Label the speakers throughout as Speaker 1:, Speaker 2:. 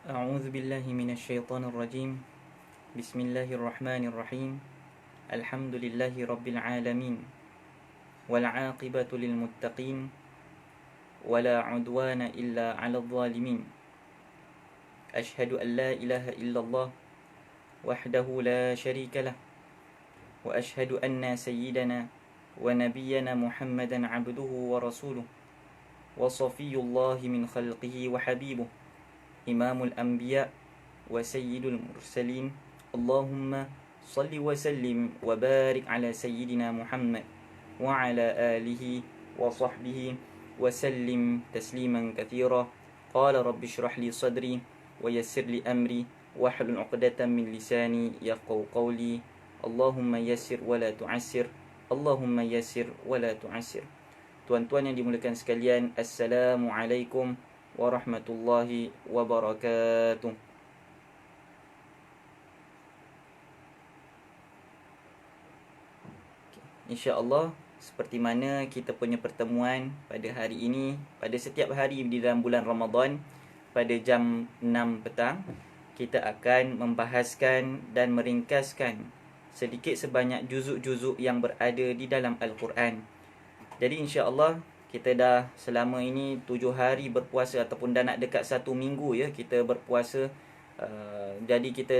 Speaker 1: أعوذ بالله من الشيطان الرجيم. بسم الله الرحمن الرحيم. الحمد لله رب العالمين، والعاقبة للمتقين، ولا عدوان إلا على الظالمين. أشهد أن لا إله إلا الله وحده لا شريك له، وأشهد أن سيدنا ونبينا محمدا عبده ورسوله، وصفي الله من خلقه وحبيبه، إمام الأنبياء وسيد المرسلين. اللهم صل وسلم وبارك على سيدنا محمد وعلى آله وصحبه وسلم تسليما كثيرا. قال رب اشرح لي صدري ويسر لي أمري واحلل عقدة من لساني يفقهوا قولي. اللهم يسر ولا تعسر، اللهم يسر ولا تعسر. Tuan-tuan yang dimuliakan sekalian, Assalamualaikum warahmatullahi wabarakatuh. InsyaAllah, seperti mana kita punya pertemuan pada hari ini, pada setiap hari di dalam bulan Ramadan, pada jam 6 petang, kita akan membahaskan dan meringkaskan sedikit sebanyak juzuk-juzuk yang berada di dalam Al-Quran. Jadi insya-Allah kita dah selama ini 7 hari berpuasa ataupun dah nak dekat 1 minggu ya kita berpuasa. Jadi kita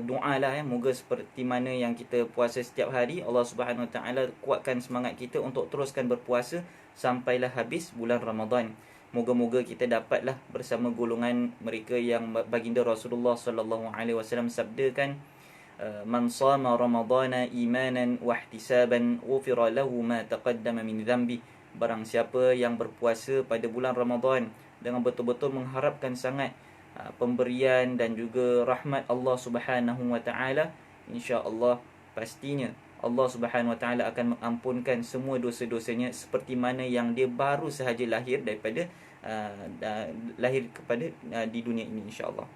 Speaker 1: doalah moga seperti mana yang kita puasa setiap hari, Allah Subhanahu Wa Taala kuatkan semangat kita untuk teruskan berpuasa sampailah habis bulan Ramadan. Moga-moga kita dapatlah bersama golongan mereka yang baginda Rasulullah sallallahu alaihi wasallam sabdakan, man shama ramadana imanan wa ihtisaban ghufira lahu ma taqaddama min dhanbi. Barang siapa yang berpuasa pada bulan Ramadan dengan betul-betul mengharapkan sangat pemberian dan juga rahmat Allah Subhanahu wa taala, insya-Allah pastinya Allah Subhanahu wa taala akan mengampunkan semua dosa-dosanya seperti mana yang dia baru sahaja lahir daripada lahir kepada di dunia ini, insya-Allah.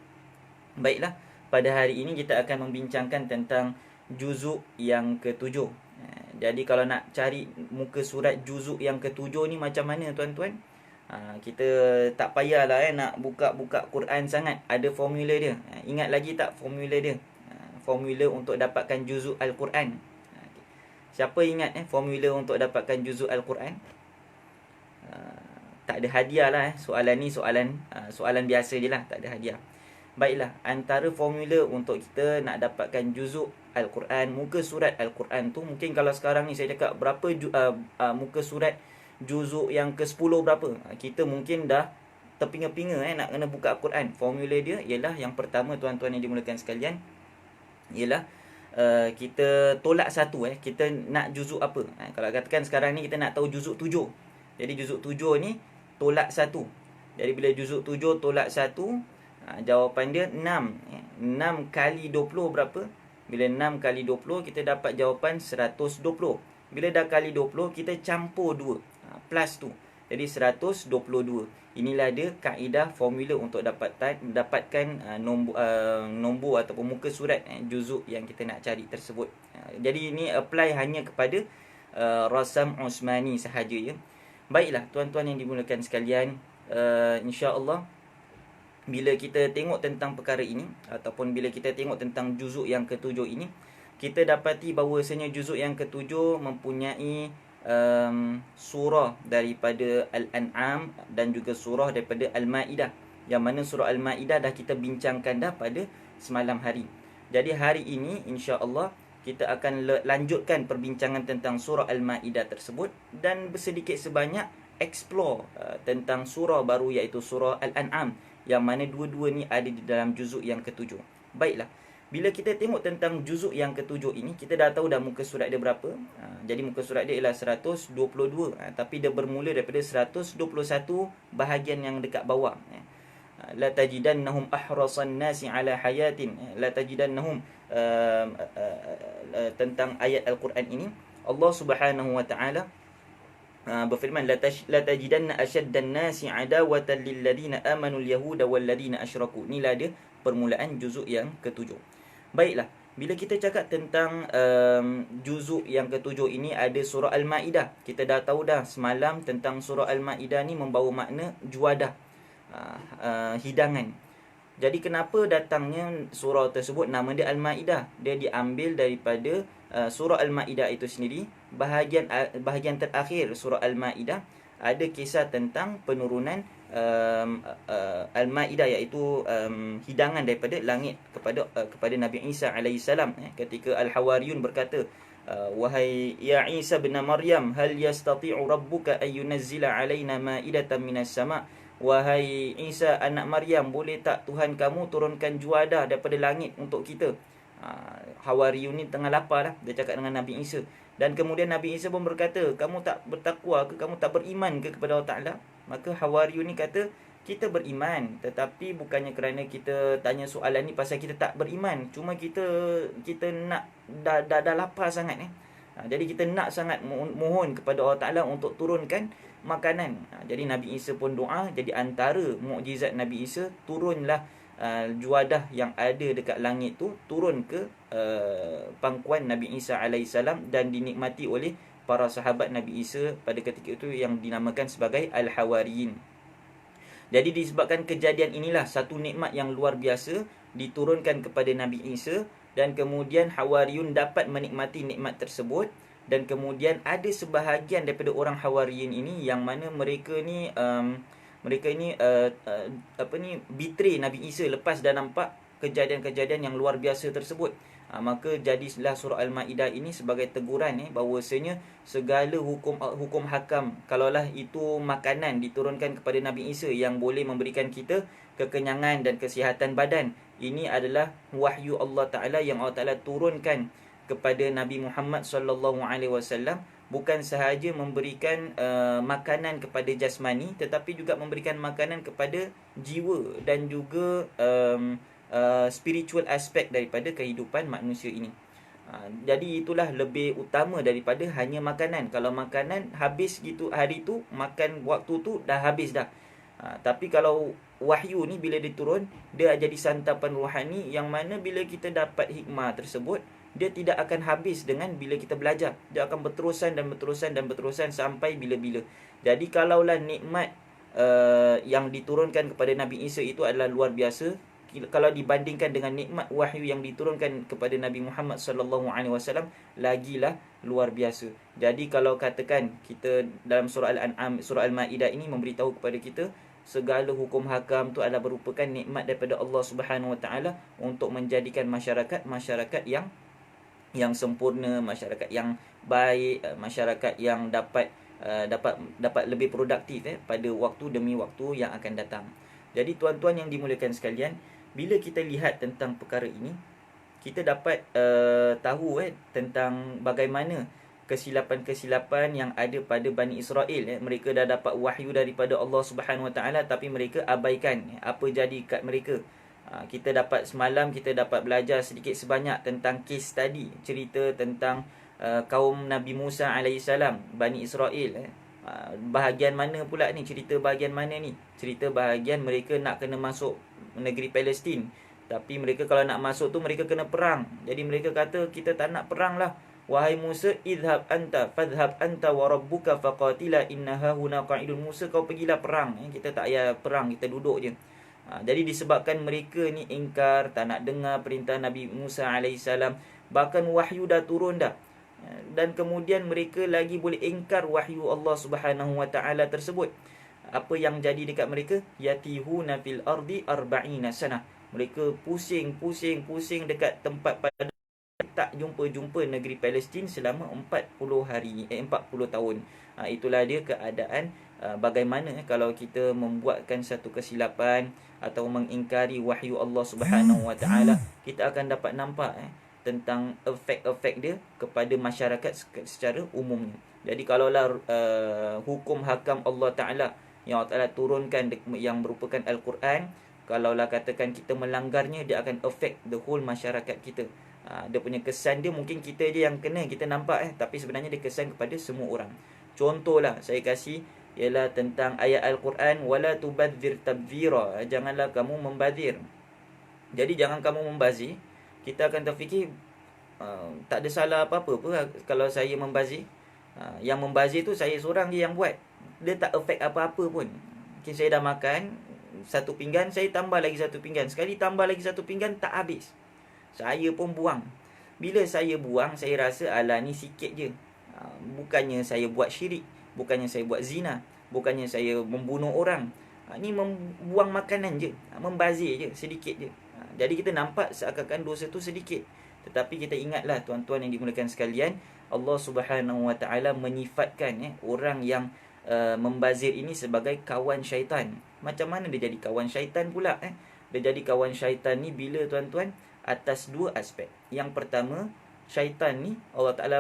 Speaker 1: Baiklah, pada hari ini kita akan membincangkan tentang juzuk yang ke-7. Jadi kalau nak cari muka surat juzuk yang ke-7 ni macam mana tuan-tuan? Kita tak payahlah nak buka-buka Quran sangat. Ada formula dia. Ingat lagi tak formula dia? Formula untuk dapatkan juzuk Al-Quran. Siapa ingat formula untuk dapatkan juzuk Al-Quran? Tak ada hadiah lah. Soalan ni soalan biasa je lah. Tak ada hadiah. Baiklah, antara formula untuk kita nak dapatkan juzuk Al-Quran, muka surat Al-Quran tu, mungkin kalau sekarang ni saya cakap berapa muka surat juzuk yang ke-10 berapa, kita mungkin dah terpinga-pinga nak kena buka Al-Quran. Formula dia ialah yang pertama tuan-tuan yang dimuliakan sekalian, ialah kita tolak satu. Kita nak juzuk apa. Kalau katakan sekarang ni kita nak tahu juzuk 7. Jadi juzuk 7 ni tolak satu. Jadi bila juzuk 7 tolak satu, jawapan dia 6. 6 kali 20 berapa? Bila 6 kali 20 kita dapat jawapan 120. Bila dah kali 20 kita campur 2, plus tu. Jadi 122. Inilah dia kaedah formula untuk dapatkan nombor ataupun muka surat juzuk yang kita nak cari tersebut. Jadi ini apply hanya kepada Rasam Osmani sahaja ya. Baiklah tuan-tuan yang dimuliakan sekalian, insya-Allah bila kita tengok tentang perkara ini ataupun bila kita tengok tentang juzuk yang ke-7 ini, kita dapati bahawasanya juzuk yang ke-7 mempunyai surah daripada Al-An'am dan juga surah daripada Al-Ma'idah, yang mana surah Al-Ma'idah dah kita bincangkan dah pada semalam hari. Jadi hari ini insya-Allah kita akan lanjutkan perbincangan tentang surah Al-Ma'idah tersebut dan bersedikit sebanyak explore tentang surah baru iaitu surah Al-An'am, yang mana dua-dua ni ada di dalam juzuk yang ke-7. Baiklah, bila kita tengok tentang juzuk yang ke-7 ini, kita dah tahu dah muka surat dia berapa. Jadi muka surat dia ialah 122, tapi dia bermula daripada 121 bahagian yang dekat bawah. La tajidannahum ahrasan nasi ala hayatin. La tajidannahum tentang ayat Al-Quran ini, Allah Subhanahu wa taala berfirman, la tajidanna ashaddan nasi adawatan lil ladina amanu al yahuda wal ladina asyraku. Inilah dia permulaan juzuk yang ke-7. Baiklah, bila kita cakap tentang juzuk yang ke-7 ini ada surah Al-Ma'idah. Kita dah tahu dah semalam tentang surah Al-Ma'idah ni membawa makna juadah, hidangan. Jadi kenapa datangnya surah tersebut nama dia Al-Maidah? Dia diambil daripada surah Al-Maidah itu sendiri. Bahagian terakhir surah Al-Maidah ada kisah tentang penurunan Al-Maidah, iaitu hidangan daripada langit kepada Nabi Isa alaihissalam, ketika Al-Hawariyun berkata, wahai ya Isa bin Maryam, hal yastati'u rabbuka ay yunazzila alaina ma'idatan minas sama'. Wahai Isa anak Maryam, boleh tak Tuhan kamu turunkan juadah daripada langit untuk kita? Hawariyun ni tengah lapar lah, dia cakap dengan Nabi Isa. Dan kemudian Nabi Isa pun berkata, kamu tak bertakwa ke, kamu tak beriman ke kepada Allah Ta'ala? Maka Hawariyun ni kata, kita beriman, tetapi bukannya kerana kita tanya soalan ni pasal kita tak beriman. Cuma kita nak dah lapar sangat jadi kita nak sangat mohon kepada Allah Ta'ala untuk turunkan makanan. Jadi Nabi Isa pun doa. Jadi antara mukjizat Nabi Isa, turunlah juadah yang ada dekat langit tu turun ke pangkuan Nabi Isa alaihissalam dan dinikmati oleh para sahabat Nabi Isa pada ketika itu yang dinamakan sebagai Al-Hawariyin. Jadi disebabkan kejadian inilah satu nikmat yang luar biasa diturunkan kepada Nabi Isa, dan kemudian Hawariyun dapat menikmati nikmat tersebut. Dan kemudian ada sebahagian daripada orang Hawariyin ini yang mana mereka ni betray Nabi Isa lepas dah nampak kejadian-kejadian yang luar biasa tersebut. Maka jadilah surah Al-Maidah ini sebagai teguran bahawasanya segala hukum hakam, kalaulah itu makanan diturunkan kepada Nabi Isa yang boleh memberikan kita kekenyangan dan kesihatan badan, ini adalah wahyu Allah Ta'ala yang Allah Ta'ala turunkan kepada Nabi Muhammad SAW, bukan sahaja memberikan makanan kepada jasmani, tetapi juga memberikan makanan kepada jiwa dan juga spiritual aspek daripada kehidupan manusia ini. Jadi itulah lebih utama daripada hanya makanan. Kalau makanan habis gitu hari tu, makan waktu tu dah habis dah. Tapi kalau wahyu ni bila dia turun, dia jadi santapan rohani yang mana bila kita dapat hikmah tersebut, dia tidak akan habis dengan bila kita belajar. Dia akan berterusan dan berterusan dan berterusan sampai bila-bila. Jadi kalaulah nikmat yang diturunkan kepada Nabi Isa itu adalah luar biasa, kalau dibandingkan dengan nikmat wahyu yang diturunkan kepada Nabi Muhammad SAW, lagilah luar biasa. Jadi kalau katakan kita dalam surah Al-An'am, surah Al-Maidah ini memberitahu kepada kita segala hukum hakam tu adalah merupakan nikmat daripada Allah Subhanahu Wa Taala untuk menjadikan masyarakat yang sempurna, masyarakat yang baik, masyarakat yang dapat lebih produktif pada waktu demi waktu yang akan datang. Jadi tuan-tuan yang dimuliakan sekalian, bila kita lihat tentang perkara ini, kita dapat tahu tentang bagaimana kesilapan-kesilapan yang ada pada Bani Israel. Mereka dah dapat wahyu daripada Allah Subhanahu Wa Taala, tapi mereka abaikan. Apa jadi kat mereka? Semalam kita dapat belajar sedikit sebanyak tentang case study, cerita tentang kaum Nabi Musa alaihissalam, Bani Israel. Bahagian mana pula ni? Cerita bahagian mana ni? Cerita bahagian mereka nak kena masuk negeri Palestin, tapi mereka kalau nak masuk tu mereka kena perang. Jadi mereka kata, kita tak nak perang lah. Wahai Musa, idhab anta wa rabbuka faqatila innaha huna qa'idun. Musa, kau pergilah perang. Kita tak payah perang, kita duduk je. Jadi disebabkan mereka ni ingkar, tak nak dengar perintah Nabi Musa alaihissalam, bahkan wahyu dah turun dah, dan kemudian mereka lagi boleh ingkar wahyu Allah Subhanahu Wa Taala tersebut. Apa yang jadi dekat mereka? Yatihuna fil ardi arba'ina sanah. Mereka pusing dekat tempat pada tak jumpa negeri Palestin selama 40 hari, 40 tahun. Itulah dia keadaan bagaimana kalau kita membuatkan satu kesilapan atau mengingkari wahyu Allah Subhanahu Wa Taala, kita akan dapat nampak tentang efek-efek dia kepada masyarakat secara umumnya. Jadi kalaulah hukum hakam Allah Ta'ala yang Allah Ta'ala turunkan yang merupakan Al-Quran, kalaulah katakan kita melanggarnya, dia akan affect the whole masyarakat kita. Dia punya kesan dia mungkin kita je yang kena, kita nampak tapi sebenarnya dia kesan kepada semua orang. Contohlah saya kasih ialah tentang ayat Al-Quran, wala tubadzir tabzira, janganlah kamu membazir. Jadi jangan kamu membazir. Kita akan terfikir tak ada salah apa-apa kalau saya membazir. Yang membazir tu saya seorang je yang buat, dia tak affect apa-apa pun. Mungkin saya dah makan, satu pinggan, saya tambah lagi satu pinggan. Sekali tambah lagi satu pinggan, tak habis. Saya pun buang. Bila saya buang, saya rasa alah ni sikit je. Bukannya saya buat syirik, bukannya saya buat zina, bukannya saya membunuh orang. Ni membuang makanan je, membazir je, sedikit je. Jadi kita nampak seakan-akan dosa tu sedikit. Tetapi kita ingatlah tuan-tuan yang dimuliakan sekalian, Allah Subhanahu Wa Taala menyifatkan orang yang membazir ini sebagai kawan syaitan. Macam mana dia jadi kawan syaitan pula? Dia jadi kawan syaitan ni bila tuan-tuan? Atas dua aspek. Yang pertama, syaitan ni Allah Ta'ala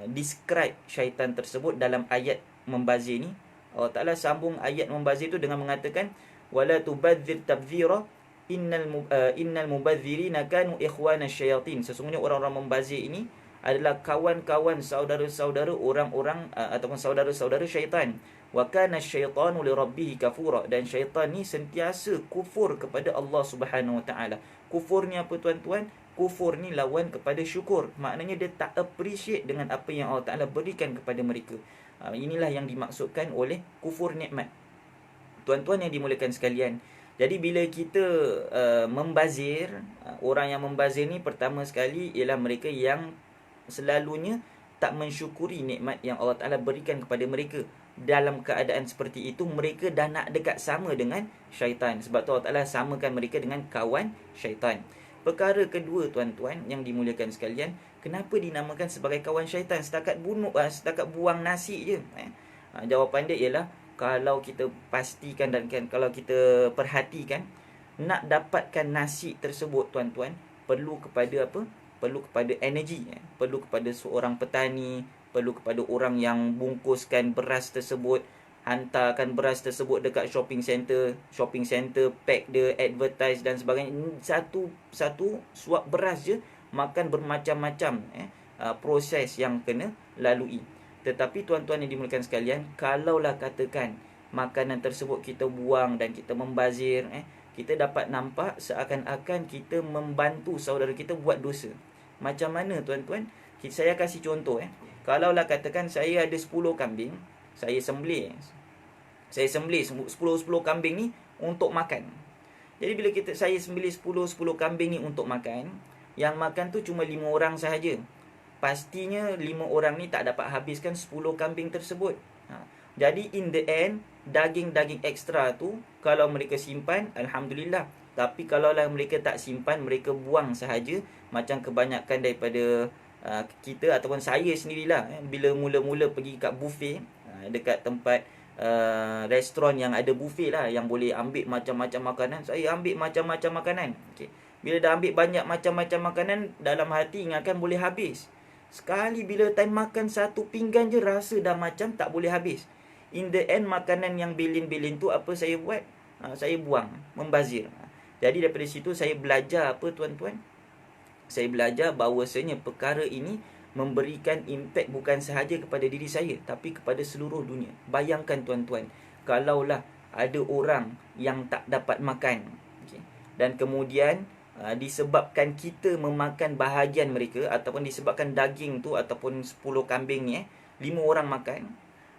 Speaker 1: describe syaitan tersebut dalam ayat membazir ni. Allah Ta'ala sambung ayat membazir tu dengan mengatakan wala tubadzir tabzira innal mubadzirina kanu ikhwana syayatin. Sesungguhnya orang-orang membazir ini adalah kawan-kawan saudara-saudara orang-orang ataupun saudara-saudara syaitan. Wa kana syaitanu li rabbih kafura, dan syaitan ni sentiasa kufur kepada Allah Subhanahu Wa Taala. Kufur ni apa tuan-tuan? Kufur ni lawan kepada syukur. Maknanya dia tak appreciate dengan apa yang Allah Taala berikan kepada mereka. Inilah yang dimaksudkan oleh kufur nikmat. Tuan-tuan yang dimuliakan sekalian, jadi bila kita membazir, orang yang membazir ni pertama sekali ialah mereka yang selalunya tak mensyukuri nikmat yang Allah Ta'ala berikan kepada mereka. Dalam keadaan seperti itu, mereka dah nak dekat sama dengan syaitan. Sebab tu Allah Ta'ala samakan mereka dengan kawan syaitan. Perkara kedua tuan-tuan yang dimuliakan sekalian, kenapa dinamakan sebagai kawan syaitan? Setakat buang nasi je. Jawapan dia ialah, kalau kita pastikan dan kalau kita perhatikan, nak dapatkan nasi tersebut tuan-tuan, perlu kepada apa? Perlu kepada energi, perlu kepada seorang petani, perlu kepada orang yang bungkuskan beras tersebut, hantarkan beras tersebut dekat shopping center, pack dia, advertise dan sebagainya. Satu suap beras je makan bermacam-macam proses yang kena lalui. Tetapi tuan-tuan yang dimuliakan sekalian, kalaulah katakan makanan tersebut kita buang dan kita membazir, kita dapat nampak seakan-akan kita membantu saudara kita buat dosa. Macam mana tuan-tuan? Saya kasih contoh. Kalaulah katakan saya ada 10 kambing, saya sembelih 10 kambing ni untuk makan. Jadi bila saya sembelih 10 kambing ni untuk makan, yang makan tu cuma 5 orang sahaja. Pastinya 5 orang ni tak dapat habiskan 10 kambing tersebut. Jadi in the end, daging-daging ekstra tu kalau mereka simpan, alhamdulillah. Tapi kalaulah mereka tak simpan, mereka buang sahaja, macam kebanyakan daripada kita ataupun saya sendirilah, bila mula-mula pergi kat buffet, dekat tempat restoran yang ada buffet lah, yang boleh ambil macam-macam makanan, saya ambil macam-macam makanan. Bila dah ambil banyak macam-macam makanan, dalam hati ingatkan boleh habis. Sekali bila time makan satu pinggan je, rasa dah macam tak boleh habis. In the end, makanan yang belin-belin tu apa saya buat? Saya buang, membazir. Jadi daripada situ saya belajar apa tuan-tuan? Saya belajar bahawasanya perkara ini memberikan impak bukan sahaja kepada diri saya, tapi kepada seluruh dunia. Bayangkan tuan-tuan, kalaulah ada orang yang tak dapat makan, dan kemudian disebabkan kita memakan bahagian mereka, ataupun disebabkan daging tu ataupun 10 kambing ni 5 orang makan,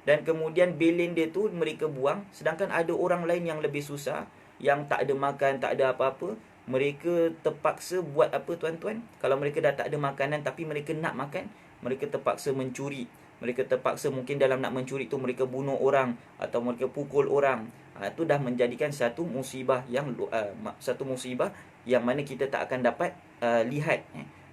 Speaker 1: dan kemudian belin dia tu mereka buang, sedangkan ada orang lain yang lebih susah, yang tak ada makan, tak ada apa-apa, mereka terpaksa buat apa tuan-tuan? Kalau mereka dah tak ada makanan tapi mereka nak makan, mereka terpaksa mencuri. Mereka terpaksa mungkin dalam nak mencuri tu mereka bunuh orang atau mereka pukul orang. Itu dah menjadikan satu musibah yang mana kita tak akan dapat lihat,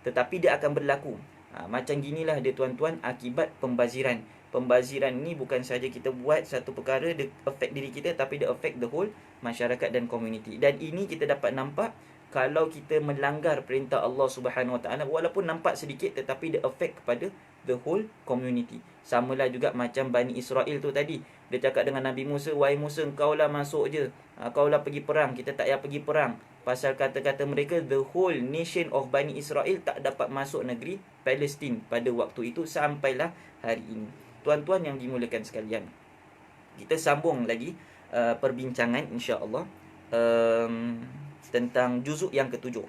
Speaker 1: tetapi dia akan berlaku. Macam ginilah dia tuan-tuan akibat pembaziran. Pembaziran ni bukan saja kita buat satu perkara, dia affect diri kita, tapi dia affect the whole masyarakat dan community. Dan ini kita dapat nampak kalau kita melanggar perintah Allah Subhanahu Wa Taala, walaupun nampak sedikit tetapi dia affect kepada the whole community. Samalah juga macam Bani Israel tu tadi. Dia cakap dengan Nabi Musa, "Wahai Musa, engkaulah masuk je. Kaulah pergi perang, kita tak payah pergi perang." Pasal kata-kata mereka, the whole nation of Bani Israel tak dapat masuk negeri Palestin pada waktu itu sampailah hari ini. Tuan-tuan yang dimuliakan sekalian, kita sambung lagi perbincangan insya-Allah tentang juzuk yang ketujuh.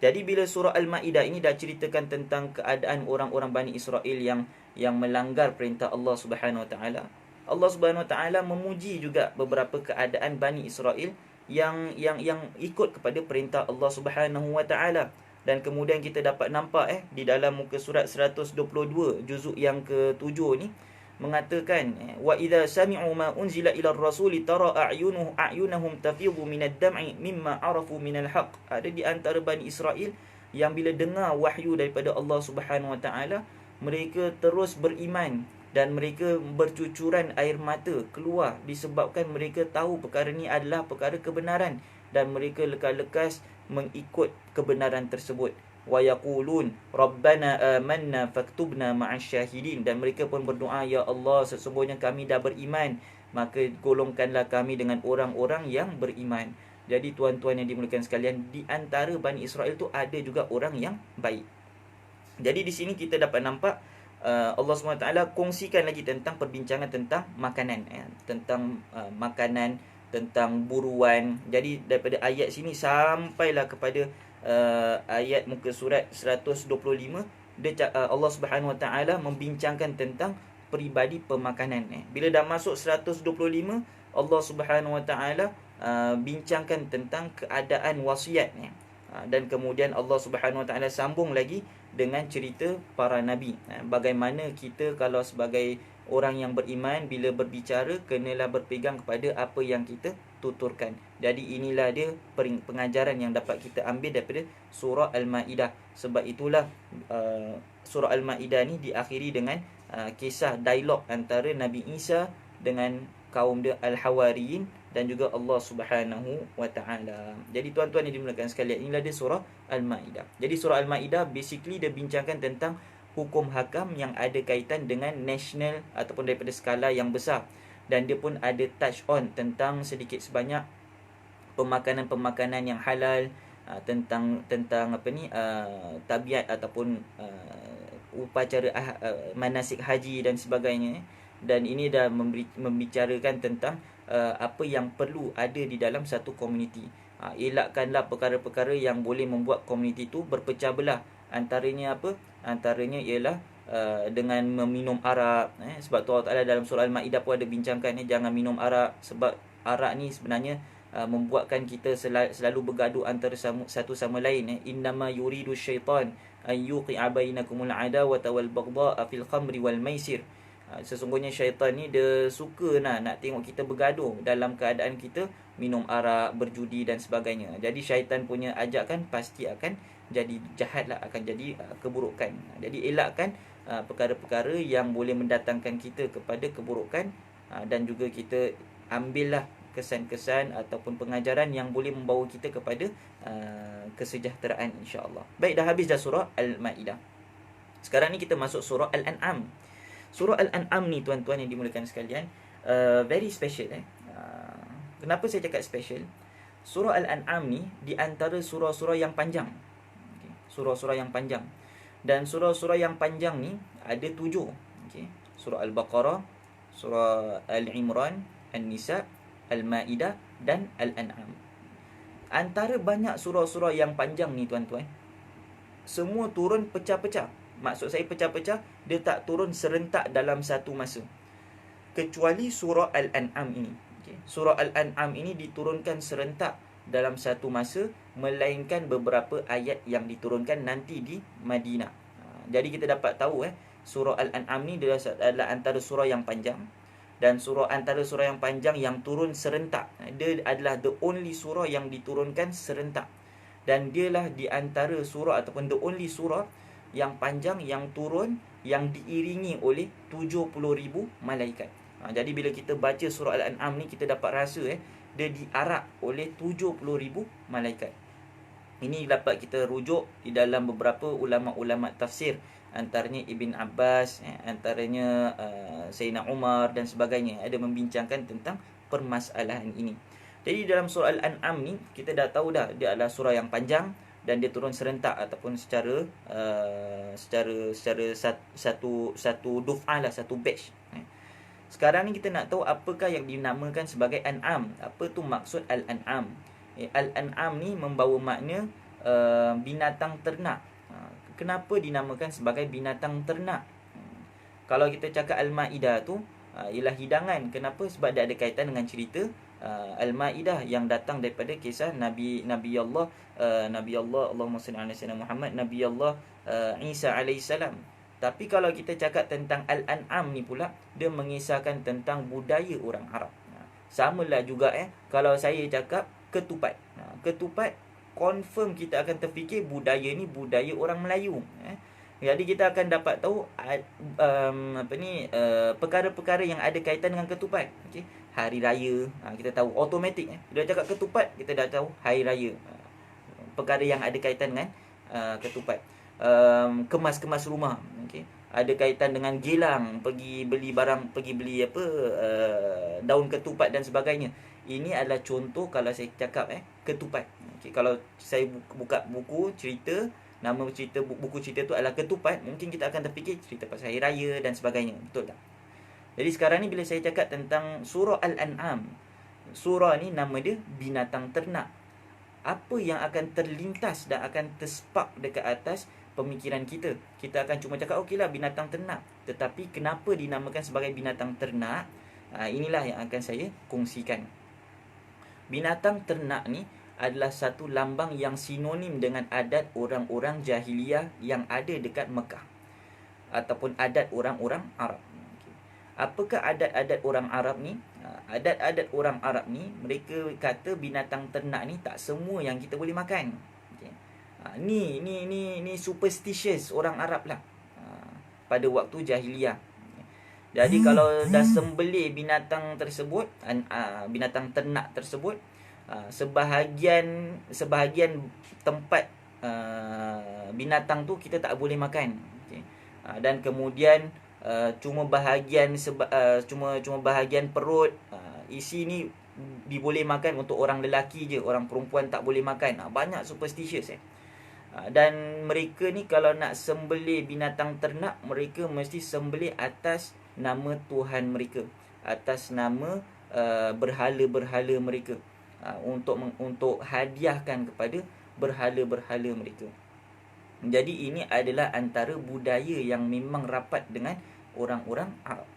Speaker 1: Jadi bila surah Al-Maidah ini dah ceritakan tentang keadaan orang-orang Bani Israel yang melanggar perintah Allah Subhanahu Wa Taala, Allah Subhanahu Wa Taala memuji juga beberapa keadaan Bani Israel yang ikut kepada perintah Allah Subhanahu Wa Taala. Dan kemudian kita dapat nampak di dalam muka surat 122 juzuk yang ke-7 ni mengatakan wa idza sami'u ma unzila ila ar-rasul tara a'yunahum tafidhu minad dam'i mimma arafu minal haqq. Ada di antara Bani Israel yang bila dengar wahyu daripada Allah Subhanahu Wa Taala, mereka terus beriman dan mereka bercucuran air mata keluar disebabkan mereka tahu perkara ni adalah perkara kebenaran dan mereka lekas-lekas mengikut kebenaran tersebut. Wa yaqulun rabbana amanna faktubna ma'asy syahidin, dan mereka pun berdoa, ya Allah, sesungguhnya kami dah beriman, maka golongkanlah kami dengan orang-orang yang beriman. Jadi tuan-tuan yang dimuliakan sekalian, di antara Bani Israel tu ada juga orang yang baik. Jadi di sini kita dapat nampak Allah SWT kongsikan lagi tentang perbincangan tentang makanan, tentang makanan, tentang buruan. Jadi daripada ayat sini sampailah kepada ayat muka surat 125, Allah Subhanahu Wa Taala membincangkan tentang peribadi pemakanan. Bila dah masuk 125, Allah Subhanahu Wa Taala bincangkan tentang keadaan wasiat. Dan kemudian Allah Subhanahu Wa Taala sambung lagi dengan cerita para nabi. Bagaimana kita kalau sebagai orang yang beriman, bila berbicara kenalah berpegang kepada apa yang kita tuturkan. Jadi inilah dia pengajaran yang dapat kita ambil daripada surah Al-Maidah. Sebab itulah surah Al-Maidah ni diakhiri dengan kisah dialog antara Nabi Isa dengan kaum dia Al-Hawariyin dan juga Allah Subhanahu Wa Taala. Jadi tuan-tuan yang dimuliakan sekalian, inilah dia surah Al-Maidah. Jadi surah Al-Maidah basically dia bincangkan tentang hukum hakam yang ada kaitan dengan national ataupun daripada skala yang besar, dan dia pun ada touch on tentang sedikit sebanyak pemakanan-pemakanan yang halal, tentang tabiat ataupun upacara manasik haji dan sebagainya. Dan ini dah membicarakan tentang apa yang perlu ada di dalam satu komuniti. Elakkanlah perkara-perkara yang boleh membuat komuniti itu berpecah belah. Antaranya apa? Antaranya ialah dengan meminum arak. Sebab tu Allah Ta'ala dalam surah Al-Maidah pun ada bincangkan, jangan minum arak. Sebab arak ni sebenarnya membuatkan kita selalu bergaduh antara satu sama lain. Innama yuridu syaitan an yuqi'a bainakumul adawata wal baghdha'a fil khamri wal maisir. Sesungguhnya syaitan ni dia suka nak tengok kita bergaduh dalam keadaan kita minum arak, berjudi dan sebagainya. Jadi syaitan punya ajakan pasti akan jadi jahat lah, akan jadi keburukan. Jadi elakkan perkara-perkara yang boleh mendatangkan kita kepada keburukan, dan juga kita ambillah kesan-kesan ataupun pengajaran yang boleh membawa kita kepada kesejahteraan, insya-Allah. Baik, dah habis dah surah Al-Maidah. Sekarang ni kita masuk surah Al-An'am. Surah Al-An'am ni tuan-tuan yang dimuliakan sekalian, very special. Kenapa saya cakap special? Surah Al-An'am ni di antara surah-surah yang panjang. Surah-surah yang panjang. Dan surah-surah yang panjang ni ada 7. Surah Al-Baqarah, surah Al-Imran, An-Nisa, Al-Maidah dan Al-An'am. Antara banyak surah-surah yang panjang ni tuan-tuan, semua turun pecah-pecah. Maksud saya pecah-pecah, dia tak turun serentak dalam satu masa. Kecuali surah Al-An'am ini. Surah Al-An'am ini diturunkan serentak dalam satu masa, melainkan beberapa ayat yang diturunkan nanti di Madinah. Jadi kita dapat tahu surah Al-An'am ni adalah antara surah yang panjang, dan antara surah yang panjang yang turun serentak. Dia adalah the only surah yang diturunkan serentak, dan dialah di antara surah ataupun the only surah yang panjang yang turun yang diiringi oleh 70,000 malaikat. Jadi bila kita baca surah Al-An'am ni, kita dapat rasa dia diarak oleh 70,000 malaikat. Ini dapat kita rujuk di dalam beberapa ulama-ulama tafsir, antaranya Ibn Abbas, antaranya Sayyidina Umar dan sebagainya, ada membincangkan tentang permasalahan ini. Jadi dalam surah Al-An'am ni kita dah tahu dah, dia adalah surah yang panjang dan dia turun serentak ataupun secara satu duf'ah lah, satu batch. Sekarang ni kita nak tahu apakah yang dinamakan sebagai An'am. Apa tu maksud Al-An'am? Al-An'am ni membawa makna binatang ternak. Kenapa dinamakan sebagai binatang ternak? Kalau kita cakap Al-Maidah tu, ialah hidangan. Kenapa? Sebab dia ada kaitan dengan cerita Al-Maidah yang datang daripada kisah Nabi Allah Allahumma salli ala sayyidina Muhammad, Nabi Allah Isa alaihissalam. Tapi kalau kita cakap tentang Al-An'am ni pula, dia mengisahkan tentang budaya orang Arab. Samalah juga kalau saya cakap ketupat. Ketupat confirm kita akan terfikir budaya ni budaya orang Melayu. Jadi kita akan dapat tahu perkara-perkara yang ada kaitan dengan ketupat. Okey, hari raya, kita tahu automatik bila cakap ketupat kita dah tahu hari raya. Perkara yang ada kaitan dengan ketupat. Kemas-kemas rumah, okey, ada kaitan dengan gilang, pergi beli barang, pergi beli daun ketupat dan sebagainya. Ini adalah contoh kalau saya cakap ketupat. Okey, kalau saya buka buku cerita, nama cerita buku cerita tu adalah ketupat, mungkin kita akan terfikir cerita pasal hari raya dan sebagainya. Betul tak? Jadi sekarang ni bila saya cakap tentang surah Al-An'am, surah ni nama dia binatang ternak. Apa yang akan terlintas dan akan terspark dekat atas pemikiran kita? Kita akan cuma cakap okeylah binatang ternak. Tetapi kenapa dinamakan sebagai binatang ternak? Inilah yang akan saya kongsikan. Binatang ternak ni adalah satu lambang yang sinonim dengan adat orang-orang jahiliyah yang ada dekat Mekah ataupun adat orang-orang Arab. Apakah adat-adat orang Arab ni? Adat-adat orang Arab ni, mereka kata binatang ternak ni tak semua yang kita boleh makan. Ni superstitious orang Arab lah pada waktu jahiliyah. Jadi kalau dah sembelih binatang tersebut, binatang ternak tersebut, sebahagian tempat binatang tu kita tak boleh makan. Okay. Dan kemudian cuma bahagian perut isi ni diboleh makan untuk orang lelaki je, orang perempuan tak boleh makan. Banyak superstitious dan mereka ni kalau nak sembelih binatang ternak, mereka mesti sembelih atas nama Tuhan mereka, atas nama berhala-berhala mereka, untuk hadiahkan kepada berhala-berhala mereka. Jadi ini adalah antara budaya yang memang rapat dengan orang-orang Arab.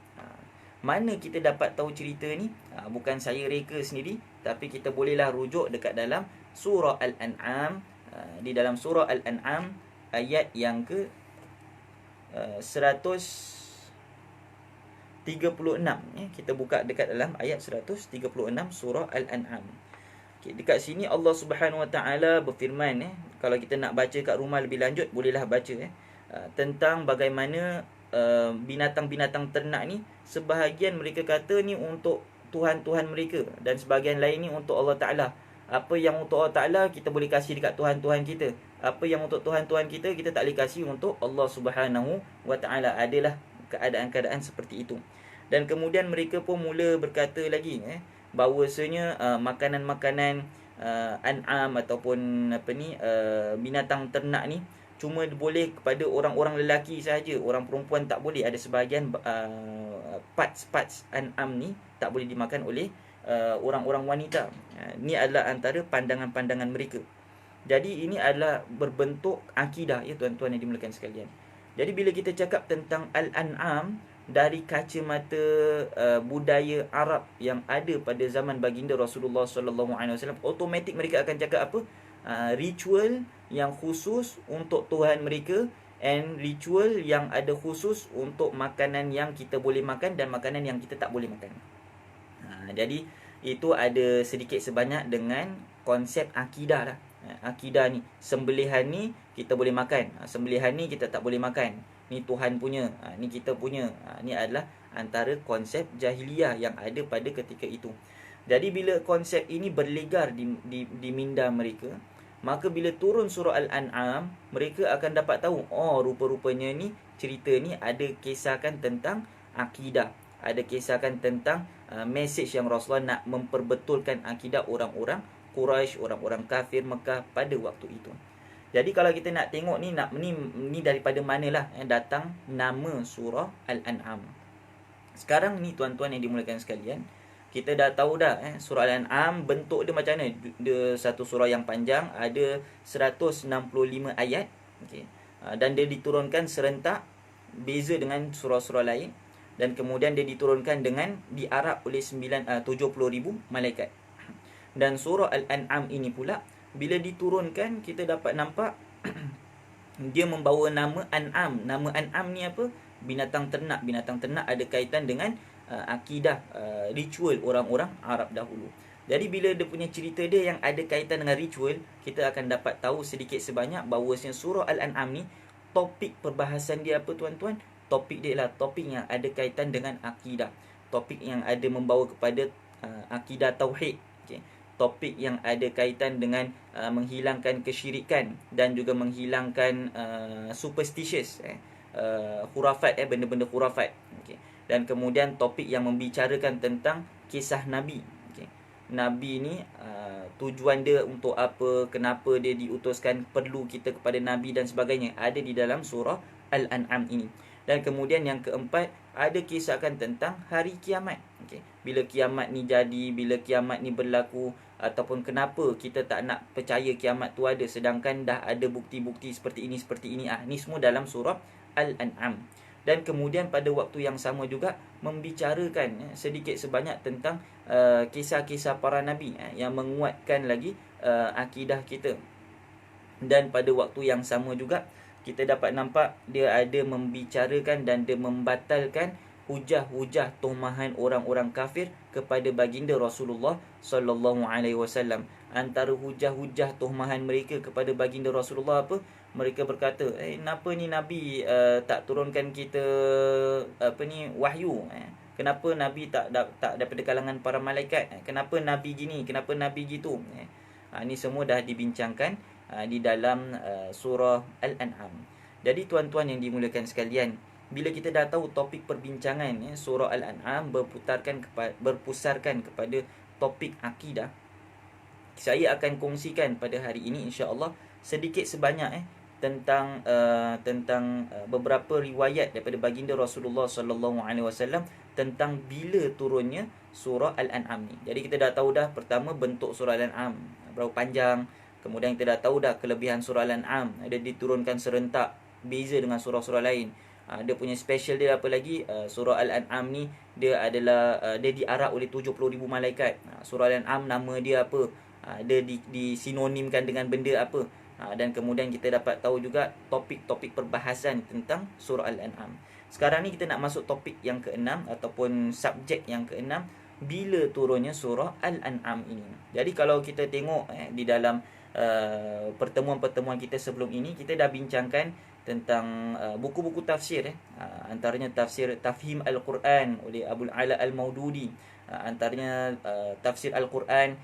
Speaker 1: Mana kita dapat tahu cerita ni? Bukan saya reka sendiri, tapi kita bolehlah rujuk dekat dalam surah Al-An'am. Di dalam surah Al-An'am ayat yang ke 136. Kita buka dekat dalam ayat 136 surah Al-An'am. Okay, dekat sini Allah Subhanahu Wa Taala berfirman, kalau kita nak baca kat rumah lebih lanjut, bolehlah baca tentang bagaimana binatang-binatang ternak ni, sebahagian mereka kata ni untuk Tuhan-Tuhan mereka, dan sebahagian lain ni untuk Allah Ta'ala. Apa yang untuk Allah Ta'ala kita boleh kasih dekat Tuhan-Tuhan kita, apa yang untuk Tuhan-Tuhan kita, kita tak boleh kasih untuk Allah Subhanahu Wa Taala. Adalah keadaan-keadaan seperti itu. Dan kemudian mereka pun mula berkata lagi bahawasanya makanan-makanan an'am ataupun binatang ternak ni cuma boleh kepada orang-orang lelaki sahaja, orang perempuan tak boleh. Ada sebahagian parts an'am ni tak boleh dimakan oleh orang-orang wanita. Ini adalah antara pandangan-pandangan mereka. Jadi ini adalah berbentuk akidah, ya tuan-tuan yang dimuliakan sekalian. Jadi bila kita cakap tentang Al-An'am dari kacamata budaya Arab yang ada pada zaman baginda Rasulullah sallallahu alaihi wasallam, automatik mereka akan cakap apa? Ritual yang khusus untuk Tuhan mereka, and ritual yang ada khusus untuk makanan yang kita boleh makan dan makanan yang kita tak boleh makan. Jadi itu ada sedikit sebanyak dengan konsep akidah lah. Akidah ni, sembelihan ni kita boleh makan, sembelihan ni kita tak boleh makan. Ni Tuhan punya, ni kita punya. Ni adalah antara konsep jahiliyah yang ada pada ketika itu. Jadi bila konsep ini berlegar di minda mereka, maka bila turun surah Al-An'am, mereka akan dapat tahu, rupa-rupanya ni cerita ni ada kisahkan tentang akidah, ada kisahkan tentang message yang Rasulullah nak memperbetulkan akidah orang-orang Quraisy, orang-orang kafir Mekah pada waktu itu. Jadi kalau kita nak tengok ni daripada manalah datang nama surah Al-An'am. Sekarang ni tuan-tuan yang dimuliakan sekalian, kita dah tahu dah surah Al-An'am bentuk dia macam mana. Dia satu surah yang panjang, ada 165 ayat, okey. Dan dia diturunkan serentak, beza dengan surah-surah lain. Dan kemudian dia diturunkan dengan diarak oleh 70,000 malaikat. Dan surah Al-An'am ini pula bila diturunkan kita dapat nampak dia membawa nama An'am. Nama An'am ni apa? Binatang ternak. Binatang ternak ada kaitan dengan akidah, ritual orang-orang Arab dahulu. Jadi bila dia punya cerita dia yang ada kaitan dengan ritual, kita akan dapat tahu sedikit sebanyak bahawasanya surah Al-An'am ni topik perbahasan dia apa tuan-tuan? Topik dia ialah topik yang ada kaitan dengan akidah. Topik yang ada membawa kepada akidah tauhid. Okay. Topik yang ada kaitan dengan menghilangkan kesyirikan dan juga menghilangkan superstitious, khurafat, benda-benda khurafat. Okay. Dan kemudian topik yang membicarakan tentang kisah Nabi. Okay. Nabi ni tujuan dia untuk apa, kenapa dia diutuskan, perlu kita kepada Nabi dan sebagainya, ada di dalam surah Al-An'am ini. Dan kemudian yang keempat, ada kisahkan tentang hari kiamat. Okay. Bila kiamat ni jadi, bila kiamat ni berlaku, ataupun kenapa kita tak nak percaya kiamat tu ada, sedangkan dah ada bukti-bukti seperti ini. Ni semua dalam surah Al-An'am. Dan kemudian pada waktu yang sama juga membicarakan sedikit sebanyak tentang kisah-kisah para Nabi yang menguatkan lagi akidah kita. Dan pada waktu yang sama juga kita dapat nampak dia ada membicarakan dan dia membatalkan hujah-hujah tuhmahan orang-orang kafir kepada baginda Rasulullah sallallahu alaihi wasallam. Antara hujah-hujah tuhmahan mereka kepada baginda Rasulullah apa? Mereka berkata, kenapa ni Nabi tak turunkan kita wahyu? Kenapa Nabi tak daripada kalangan para malaikat? Kenapa Nabi gini? Kenapa Nabi gitu? Ini semua dah dibincangkan di dalam surah Al-An'am. Jadi tuan-tuan yang dimuliakan sekalian, bila kita dah tahu topik perbincangan surah Al-An'am berpusarkan kepada topik akidah, saya akan kongsikan pada hari ini insya-Allah sedikit sebanyak tentang beberapa riwayat daripada baginda Rasulullah sallallahu alaihi wasallam tentang bila turunnya surah Al-An'am ni. Jadi kita dah tahu dah pertama bentuk surah Al-An'am, berapa panjang. Kemudian kita dah tahu dah kelebihan surah Al-An'am, ada diturunkan serentak, beza dengan surah-surah lain. Dia punya special dia apa lagi? Surah Al-An'am ni dia adalah dia diarak oleh 70,000 malaikat. Surah Al-An'am nama dia apa? Dia disinonimkan dengan benda apa? Dan kemudian kita dapat tahu juga topik-topik perbahasan tentang surah Al-An'am. Sekarang ni kita nak masuk topik yang ke-6 ataupun subjek yang ke-6, bila turunnya surah Al-An'am ini. Jadi kalau kita tengok di dalam pertemuan-pertemuan kita sebelum ini, kita dah bincangkan tentang buku-buku tafsir antaranya tafsir Tafhim Al-Quran oleh Abul Ala Al-Maududi, antaranya tafsir Al-Quran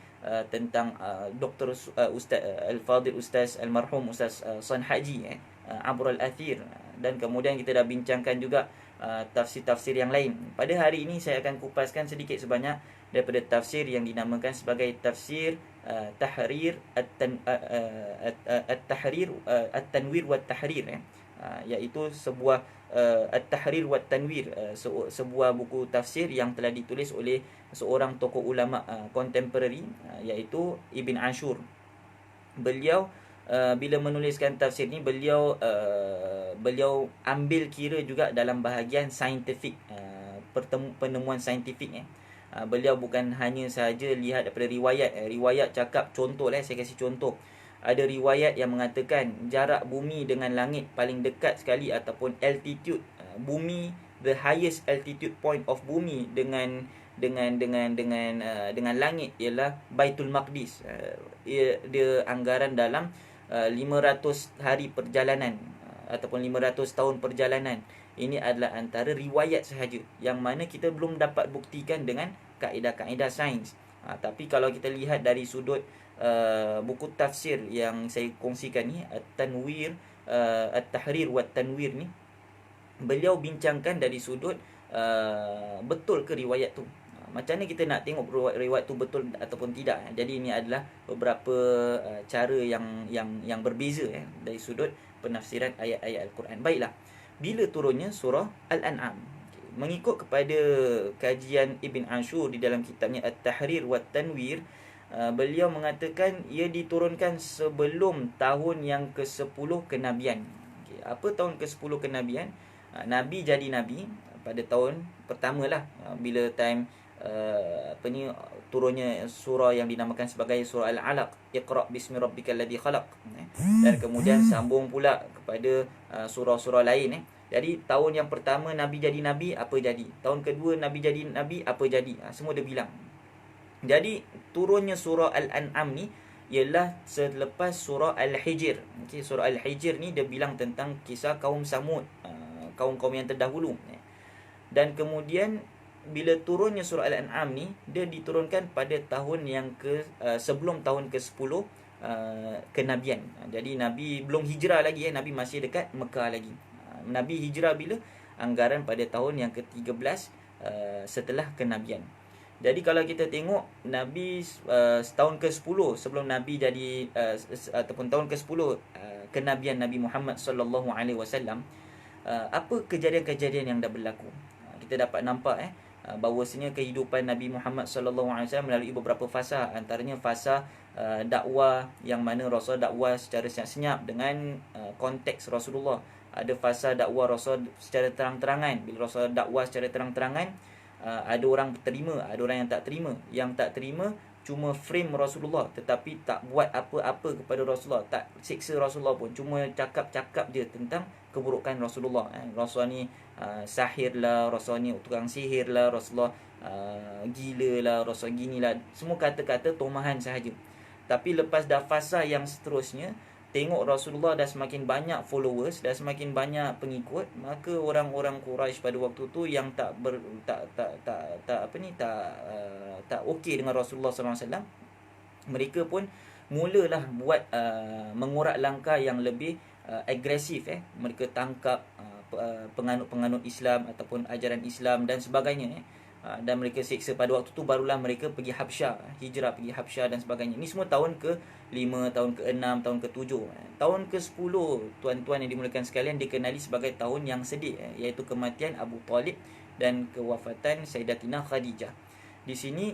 Speaker 1: tentang Dr. Ustaz Al-Fadil Ustaz Al-Marhum Ustaz San Haji Abr Al-Athir. Dan kemudian kita dah bincangkan juga tafsir-tafsir yang lain. Pada hari ini saya akan kupaskan sedikit sebanyak daripada tafsir yang dinamakan sebagai tafsir Tahrir At-Tahrir At-Tanwir wa Tahrir, iaitu sebuah At-Tahrir wa Tanwir, sebuah buku tafsir yang telah ditulis oleh seorang tokoh ulama contemporary, iaitu Ibn Ashur. Beliau bila menuliskan tafsir ni, beliau ambil kira juga dalam bahagian saintifik, penemuan saintifik. Beliau bukan hanya sahaja lihat daripada riwayat. Riwayat cakap, contoh saya kasih contoh. Ada riwayat yang mengatakan jarak bumi dengan langit paling dekat sekali ataupun altitude bumi, the highest altitude point of bumi dengan langit ialah Baitul Maqdis. Dia anggaran dalam 500 hari perjalanan ataupun 500 tahun perjalanan. Ini adalah antara riwayat sahaja yang mana kita belum dapat buktikan dengan kaedah-kaedah sains. Tapi kalau kita lihat dari sudut buku tafsir yang saya kongsikan ni, At-Tanwir, At-Tahrir wa Tanwir ni, beliau bincangkan dari sudut betul ke riwayat tu. Macam mana kita nak tengok riwayat tu betul ataupun tidak. Jadi ini adalah beberapa cara yang berbeza dari sudut penafsiran ayat-ayat Al-Quran. Baiklah, bila turunnya surah Al-An'am, mengikut kepada kajian Ibn Ashur di dalam kitabnya At-Tahrir wa Tanwir, beliau mengatakan ia diturunkan sebelum tahun yang ke-10 kenabian. Apa tahun ke-10 kenabian? Nabi jadi Nabi pada tahun pertama lah, bila time turunnya surah yang dinamakan sebagai surah Al-Alaq, Iqra bismi rabbikal ladzi khalaq. Dan kemudian sambung pula kepada surah-surah lain. Jadi tahun yang pertama Nabi jadi Nabi, apa jadi? Tahun kedua Nabi jadi Nabi, apa jadi? Semua dia bilang. Jadi turunnya surah Al-An'am ni ialah selepas surah Al-Hijr. Okay, surah Al-Hijr ni dia bilang tentang kisah kaum Samud, kaum-kaum yang terdahulu. Dan kemudian bila turunnya surah Al-An'am ni, dia diturunkan pada tahun yang sebelum tahun ke-10 kenabian. Jadi Nabi belum hijrah lagi, Nabi masih dekat Mekah lagi. Nabi hijrah bila? Anggaran pada tahun yang ke-13 setelah kenabian. Jadi kalau kita tengok Nabi tahun ke-10 sebelum Nabi jadi ataupun tahun ke-10 kenabian Nabi Muhammad sallallahu alaihi wasallam, apa kejadian-kejadian yang dah berlaku? Kita dapat nampak bahawasanya kehidupan Nabi Muhammad sallallahu alaihi wasallam melalui beberapa fasa, antaranya fasa dakwah yang mana Rasul dakwah secara senyap-senyap dengan konteks Rasulullah. Ada fasa dakwah Rasul secara terang-terangan. Bila Rasul dakwah secara terang-terangan, ada orang terima, ada orang yang tak terima. Yang tak terima cuma frame Rasulullah, tetapi tak buat apa-apa kepada Rasulullah, tak siksa Rasulullah pun, cuma cakap-cakap dia tentang keburukan Rasulullah. Rasulullah ni sahir lah, Rasulullah ni tukang sihir lah, Rasulullah gila lah, Rasulullah gini lah. Semua kata-kata tomahan sahaja. Tapi lepas dah fasa yang seterusnya, tengok Rasulullah dah semakin banyak followers, dah semakin banyak pengikut, maka orang-orang Quraisy pada waktu tu yang tak okey dengan Rasulullah SAW, mereka pun mulalah buat mengurat langkah yang lebih agresif. Mereka tangkap penganut-penganut Islam ataupun ajaran Islam dan sebagainya. Dan mereka siksa. Pada waktu tu barulah mereka pergi Habsyah, hijrah pergi Habsyah dan sebagainya. Ini semua tahun ke-5, tahun ke-6, tahun ke-7. Tahun ke-10, tuan-tuan yang dimuliakan sekalian, dikenali sebagai tahun yang sedih, iaitu kematian Abu Talib dan kewafatan Sayyidatina Khadijah. Di sini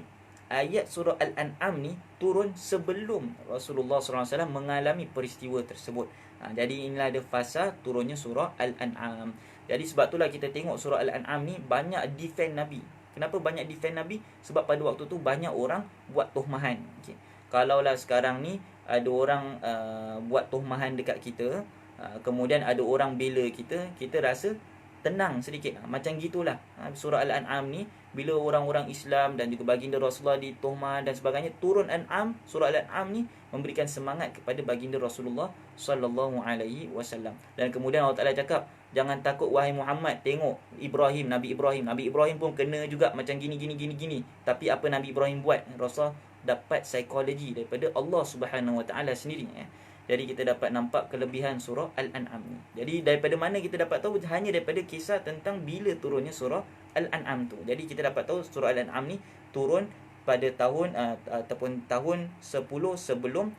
Speaker 1: ayat surah Al-An'am ni turun sebelum Rasulullah SAW mengalami peristiwa tersebut. Jadi inilah ada fasa turunnya surah Al-An'am. Jadi sebab itulah kita tengok surah Al-An'am ni banyak defend Nabi. Kenapa banyak defend Nabi? Sebab pada waktu tu banyak orang buat tuhmahan. Okay. Kalaulah sekarang ni ada orang buat tuhmahan dekat kita, kemudian ada orang bela kita, kita rasa tenang sedikit. Macam gitulah surah Al-An'am ni, bila orang-orang Islam dan juga baginda Rasulullah dituhmah dan sebagainya, turun An'am, surah Al-An'am ni memberikan semangat kepada baginda Rasulullah sallallahu alaihi wasallam. Dan kemudian Allah Taala cakap, jangan takut wahai Muhammad, tengok Ibrahim, Nabi Ibrahim pun kena juga macam gini. Tapi apa Nabi Ibrahim buat? Rasul dapat psikologi daripada Allah Subhanahu Wa Taala sendiri. Jadi kita dapat nampak kelebihan surah Al-An'am ni. Jadi daripada mana kita dapat tahu? Hanya daripada kisah tentang bila turunnya surah Al-An'am tu. Jadi kita dapat tahu surah Al-An'am ni turun pada tahun ataupun tahun 10 sebelum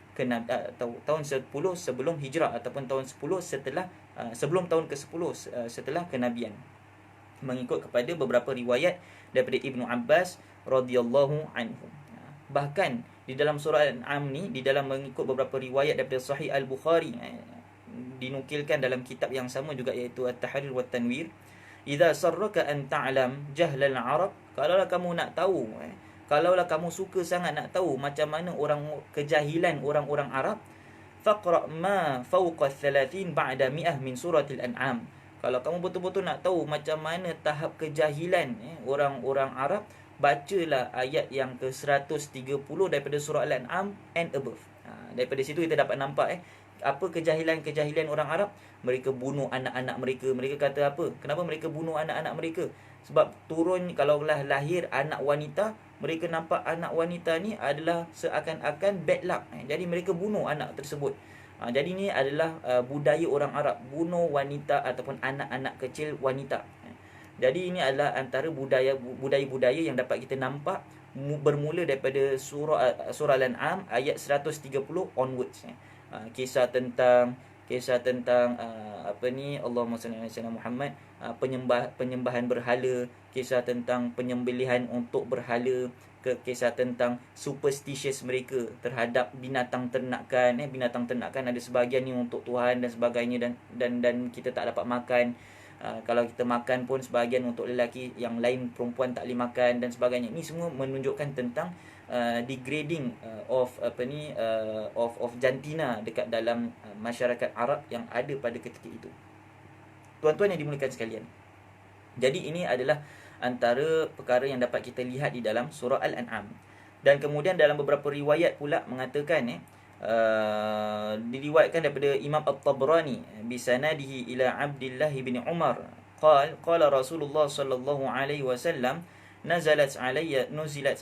Speaker 1: tahun 10 sebelum hijrah, ataupun tahun 10 setelah sebelum tahun ke-10 setelah kenabian, mengikut kepada beberapa riwayat daripada Ibnu Abbas radhiyallahu anhu. Bahkan di dalam surah Al-An'am ni, di dalam mengikut beberapa riwayat daripada Sahih Al-Bukhari, dinukilkan dalam kitab yang sama juga, iaitu At-Tahrir wa Tanwir, idza sarraka an ta'lam jahlal arab, kalaulah kamu nak tahu, kalaulah kamu suka sangat nak tahu macam mana kejahilan orang-orang Arab, faqra ma fawqa 30 ba'da 100 min suratil An'am. Kalau kamu betul-betul nak tahu macam mana tahap kejahilan orang-orang Arab, bacalah ayat yang ke-130 daripada surah Al-An'am and above. Daripada situ kita dapat nampak apa kejahilan orang Arab. Mereka bunuh anak-anak mereka. Mereka kata apa? Kenapa mereka bunuh anak-anak mereka? Sebab turun, kalaulah lahir anak wanita, mereka nampak anak wanita ni adalah seakan-akan bad luck. Jadi mereka bunuh anak tersebut. Jadi ini adalah budaya orang Arab, bunuh wanita ataupun anak-anak kecil wanita. Jadi ini adalah antara budaya-budaya yang dapat kita nampak bermula daripada surah Al-An'am ayat 130 onwards. Kisah tentang Allahumma salli ala sayyidina Muhammad, penyembahan berhala, kisah tentang penyembelihan untuk berhala, kisah tentang superstitious mereka terhadap binatang ternakan. Binatang ternakan ada sebahagian ni untuk Tuhan dan sebagainya, dan kita tak dapat makan. Kalau kita makan pun sebahagian untuk lelaki, yang lain perempuan tak boleh makan dan sebagainya. Ini semua menunjukkan tentang degrading of jantina dekat dalam masyarakat Arab yang ada pada ketika itu. Tuan-tuan yang dimuliakan sekalian, jadi ini adalah antara perkara yang dapat kita lihat di dalam surah Al-An'am. Dan kemudian dalam beberapa riwayat pula mengatakan diriwayatkan daripada Imam At-Tabrani bisanadihi ila Abdullah bin Umar qala Rasulullah sallallahu alaihi wasallam nuzilat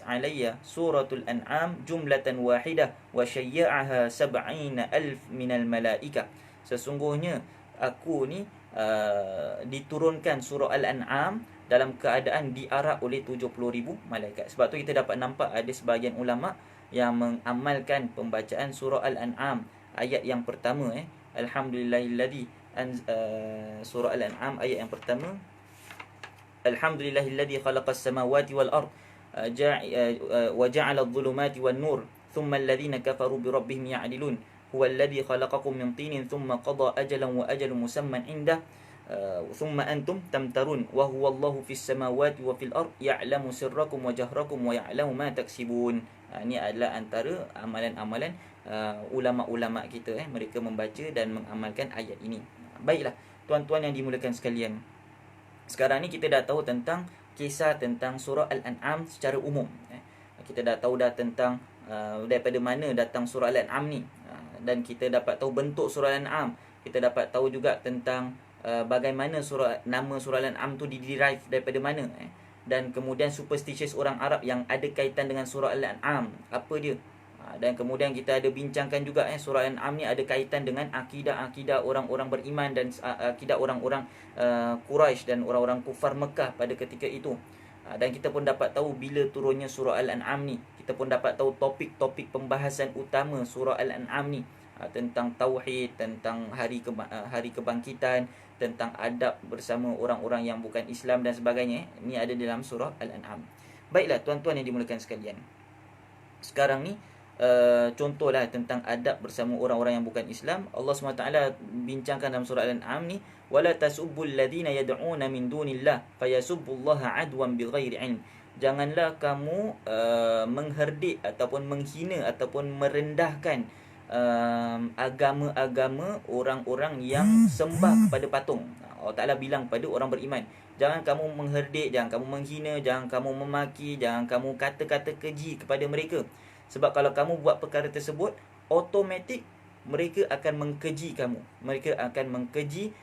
Speaker 1: alayya suratul An'am jumlatan wahidah wa syayyaha 70,000 minal malaikah. Sesungguhnya aku ni diturunkan surah Al-An'am dalam keadaan diarak oleh 70,000 malaikat. Sebab tu kita dapat nampak ada sebahagian ulama yang mengamalkan pembacaan surah Al-An'am ayat yang pertama Alhamdulillahilladzi surah Al-An'am ayat yang pertama, Alhamdulillahilladzi khalaqas samawati wal ard wa ja'ala adh-dhulumati wan nur thumma alladhina kafaru bi rabbihim ya'dilun huwallazi khalaqakum min tinin thumma qada ajalan wa ajalun musamman indah thumma antum tamtarun wa huwallahu fis samawati wa fil ard ya'lamu sirrakum wa jahrakum wa ya'lamu ma taksibun. Ini adalah antara amalan-amalan ulama-ulama kita mereka membaca dan mengamalkan ayat ini. Baiklah, tuan-tuan yang dimuliakan sekalian, sekarang ni kita dah tahu tentang kisah tentang surah Al-An'am secara umum. Kita dah tahu dah tentang daripada mana datang surah Al-An'am ni, dan kita dapat tahu bentuk surah Al-An'am. Kita dapat tahu juga tentang bagaimana nama surah Al-An'am tu diderive daripada mana, dan kemudian superstitious orang Arab yang ada kaitan dengan surah Al-An'am apa dia. Dan kemudian kita ada bincangkan juga surah Al-An'am ni ada kaitan dengan akidah-akidah orang-orang beriman dan akidah orang-orang Quraisy dan orang-orang kufar Mekah pada ketika itu. Dan kita pun dapat tahu bila turunnya surah Al-An'am ni. Kita pun dapat tahu topik-topik pembahasan utama surah Al-An'am ni, tentang tauhid, tentang hari kebangkitan, tentang adab bersama orang-orang yang bukan Islam dan sebagainya. Ini ada dalam surah Al-An'am. Baiklah tuan-tuan yang dimulakan sekalian, sekarang ni contohlah tentang adab bersama orang-orang yang bukan Islam. Allah SWT bincangkan dalam surah Al-An'am ni, wala tasubbul ladina yad'una min dunillah fayasubbullaha adwan bighairi ilm. Janganlah kamu mengherdik ataupun menghina ataupun merendahkan agama-agama orang-orang yang sembah kepada patung. Allah Ta'ala bilang pada orang beriman, jangan kamu mengherdik, jangan kamu menghina, jangan kamu memaki, jangan kamu kata-kata keji kepada mereka. Sebab kalau kamu buat perkara tersebut, automatik mereka akan mengkeji kamu. Mereka akan mengkeji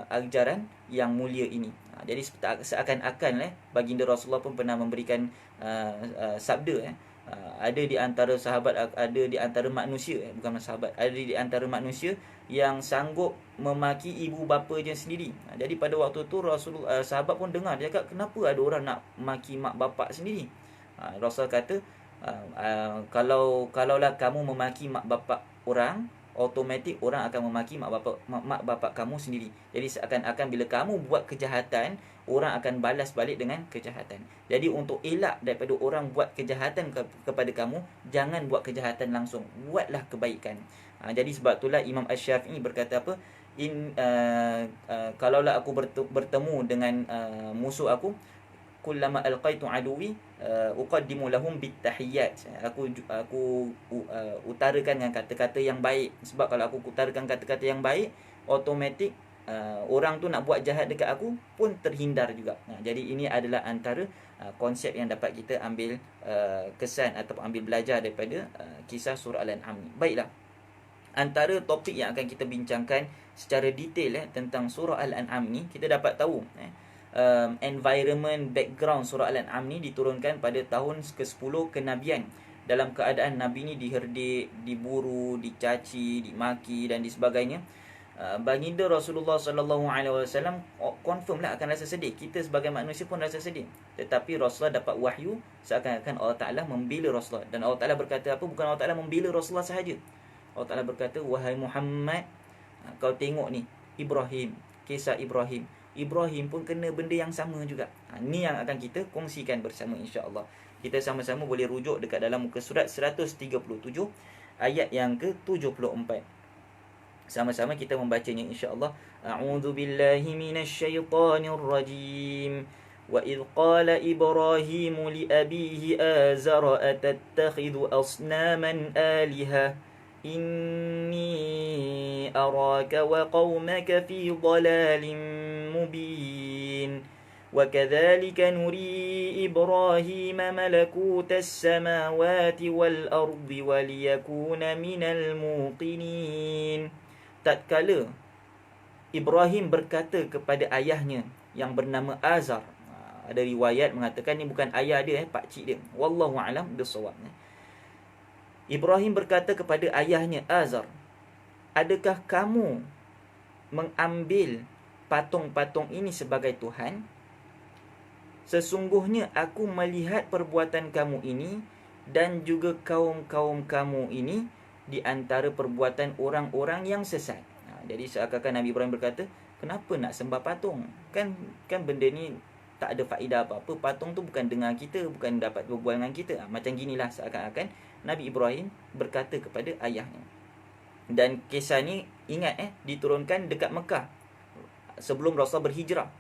Speaker 1: ajaran yang mulia ini. Jadi seakan-akan baginda Rasulullah pun pernah memberikan sabda ada di antara sahabat, ada di antara manusia, bukan sahabat, ada di antara manusia yang sanggup memaki ibu bapa je sendiri. Jadi pada waktu tu Rasulullah, sahabat pun dengar, dia kata, kenapa ada orang nak maki mak bapak sendiri? Rasul kata, kalaulah kamu memaki mak bapak orang, automatik orang akan memaki mak bapak kamu sendiri. Jadi seakan-akan bila kamu buat kejahatan, orang akan balas balik dengan kejahatan. Jadi untuk elak daripada orang buat kejahatan kepada kamu, jangan buat kejahatan langsung, buatlah kebaikan. Jadi sebab itulah Imam Asy-Syafi'i berkata apa? Kalaulah aku bertemu dengan musuh aku, kullama alqaitu aduwi uqaddimu lahum bitahiyyat. Aku utarakan dengan kata-kata yang baik. Sebab kalau aku utarakan kata-kata yang baik, automatik orang tu nak buat jahat dekat aku pun terhindar juga. Jadi ini adalah antara konsep yang dapat kita ambil kesan ataupun ambil belajar daripada kisah surah Al-An'am ni. Baiklah, antara topik yang akan kita bincangkan secara detail tentang surah Al-An'am ni, kita dapat tahu environment background surah Al-An'am ni diturunkan pada tahun ke-10 kenabian, dalam keadaan Nabi ni diherdik, diburu, dicaci, dimaki dan sebagainya. Baginda Rasulullah sallallahu alaihi wasallam confirm lah akan rasa sedih. Kita sebagai manusia pun rasa sedih. Tetapi Rasulullah dapat wahyu seakan-akan Allah Ta'ala membela Rasulullah. Dan Allah Ta'ala berkata apa? Bukan Allah Ta'ala membela Rasulullah sahaja. Allah Ta'ala berkata, wahai Muhammad, kau tengok ni Ibrahim, kisah Ibrahim. Ibrahim pun kena benda yang sama juga. Ni yang akan kita kongsikan bersama insya-Allah. Kita sama-sama boleh rujuk dekat dalam muka surat 137 ayat yang ke-74. Sama-sama kita membacanya insya-Allah. A'udzu billahi minasyaitonir rajim. Wa idh qala Ibrahim li abihi Azara atattakhidhu asnaman aliha inni araka wa qaumaka fi dhalalin mubin. وكذلك نري إبراهيم ملكوت السماوات والأرض وليكون من الموقنين. Tatkala Ibrahim berkata kepada ayahnya yang bernama Azar. Ada riwayat mengatakan ni bukan ayah dia, pak cik dia. Wallahu alam bisawab. Ibrahim berkata kepada ayahnya Azar, adakah kamu mengambil patung-patung ini sebagai Tuhan? Sesungguhnya aku melihat perbuatan kamu ini dan juga kaum-kaum kamu ini di antara perbuatan orang-orang yang sesat. Jadi seakan-akan Nabi Ibrahim berkata, kenapa nak sembah patung? Kan benda ni tak ada faedah apa-apa. Patung tu bukan dengar kita, bukan dapat berbual dengan kita. Macam ginilah seakan-akan Nabi Ibrahim berkata kepada ayahnya. Dan kisah ni ingat diturunkan dekat Mekah sebelum Rasul berhijrah.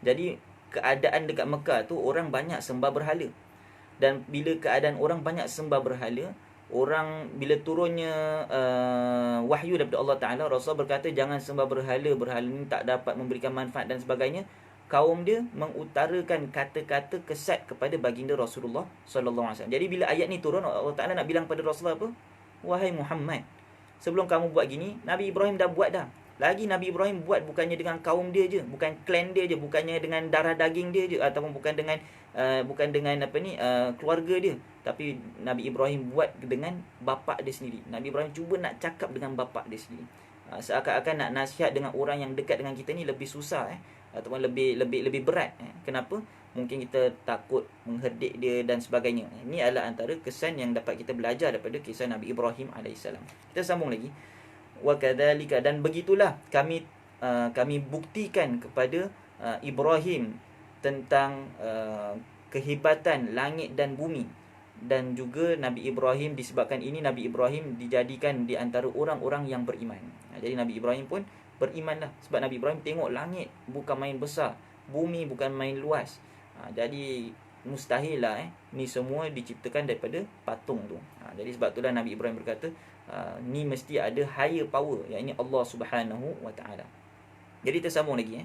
Speaker 1: Jadi keadaan dekat Mekah tu orang banyak sembah berhala. Dan bila keadaan orang banyak sembah berhala, orang bila turunnya wahyu daripada Allah Ta'ala, Rasul berkata jangan sembah berhala, berhala ni tak dapat memberikan manfaat dan sebagainya. Kaum dia mengutarakan kata-kata kesat kepada baginda Rasulullah sallallahu alaihi wasallam. Jadi bila ayat ni turun, Allah Ta'ala nak bilang pada Rasulullah apa? Wahai Muhammad, sebelum kamu buat gini, Nabi Ibrahim dah buat dah. Lagi Nabi Ibrahim buat bukannya dengan kaum dia je, bukan klan dia je, bukannya dengan darah daging dia je, ataupun bukan dengan keluarga dia, tapi Nabi Ibrahim buat dengan bapa dia sendiri. Nabi Ibrahim cuba nak cakap dengan bapa dia sendiri. Seakan-akan nak nasihat dengan orang yang dekat dengan kita ni lebih susah ataupun lebih berat. Kenapa? Mungkin kita takut mengherdik dia dan sebagainya. Ini adalah antara kesan yang dapat kita belajar daripada kisah Nabi Ibrahim alaihissalam. Kita sambung lagi. Wa kadzalika, dan begitulah kami buktikan kepada Ibrahim tentang kehebatan langit dan bumi. Dan juga Nabi Ibrahim, disebabkan ini Nabi Ibrahim dijadikan di antara orang-orang yang beriman. Jadi Nabi Ibrahim pun berimanlah, sebab Nabi Ibrahim tengok langit bukan main besar, bumi bukan main luas. Jadi mustahil lah ni semua diciptakan daripada patung tu. Jadi sebab itulah Nabi Ibrahim berkata, ni mesti ada higher power, iaitu Allah Subhanahu wa taala. Jadi kita sambung lagi.